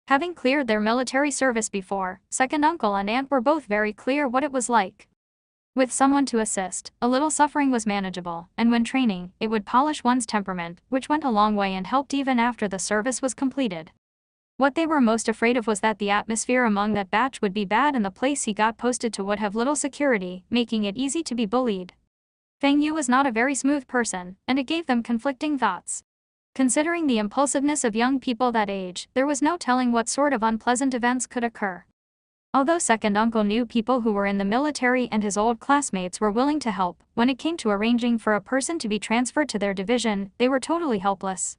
Having cleared their military service before, second uncle and aunt were both very clear what it was like. With someone to assist, a little suffering was manageable, and when training, it would polish one's temperament, which went a long way and helped even after the service was completed. What they were most afraid of was that the atmosphere among that batch would be bad and the place he got posted to would have little security, making it easy to be bullied. Feng Yu was not a very smooth person, and it gave them conflicting thoughts. Considering the impulsiveness of young people that age, there was no telling what sort of unpleasant events could occur. Although second uncle knew people who were in the military and his old classmates were willing to help, when it came to arranging for a person to be transferred to their division, they were totally helpless.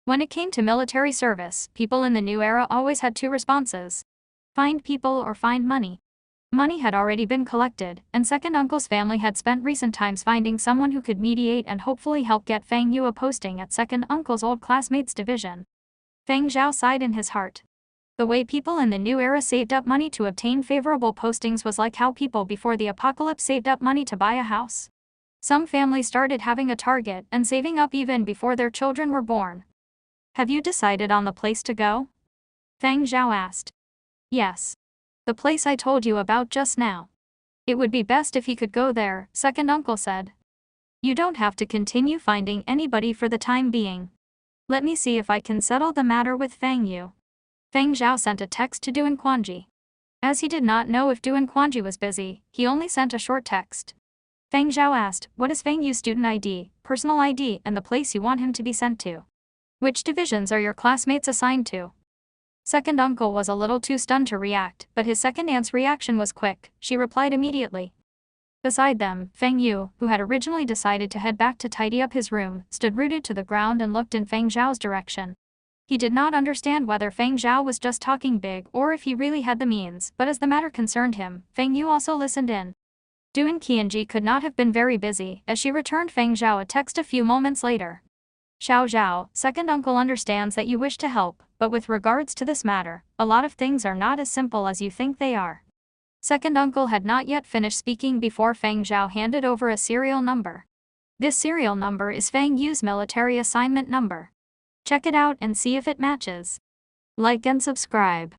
When it came to military service, people in the new era always had 2 responses. Find people or find money. Money had already been collected, and second uncle's family had spent recent times finding someone who could mediate and hopefully help get Feng Yu a posting at second uncle's old classmate's division. Feng Zhao sighed in his heart. The way people in the new era saved up money to obtain favorable postings was like how people before the apocalypse saved up money to buy a house. Some families started having a target and saving up even before their children were born. "Have you decided on the place to go?" Feng Zhao asked. "Yes. The place I told you about just now. It would be best if he could go there," second uncle said. You don't have to continue finding anybody for the time being. Let me see if I can settle the matter with Fang Yu. Feng Zhao sent a text to Duan Quanji. As he did not know if Duan Quanji was busy, he only sent a short text. Feng Zhao asked, what is Feng Yu's student ID, personal ID, and the place you want him to be sent to? Which divisions are your classmates assigned to? Second uncle was a little too stunned to react, but his second aunt's reaction was quick. She replied immediately. Beside them, Feng Yu, who had originally decided to head back to tidy up his room, stood rooted to the ground and looked in Feng Zhao's direction. He did not understand whether Feng Zhao was just talking big or if he really had the means, but as the matter concerned him, Feng Yu also listened in. Duan Qianji could not have been very busy, as she returned Feng Zhao a text a few moments later. Xiao Zhao, second uncle understands that you wish to help, but with regards to this matter, a lot of things are not as simple as you think they are. Second uncle had not yet finished speaking before Feng Zhao handed over a serial number. This serial number is Feng Yu's military assignment number. Check it out and see if it matches. Like and subscribe.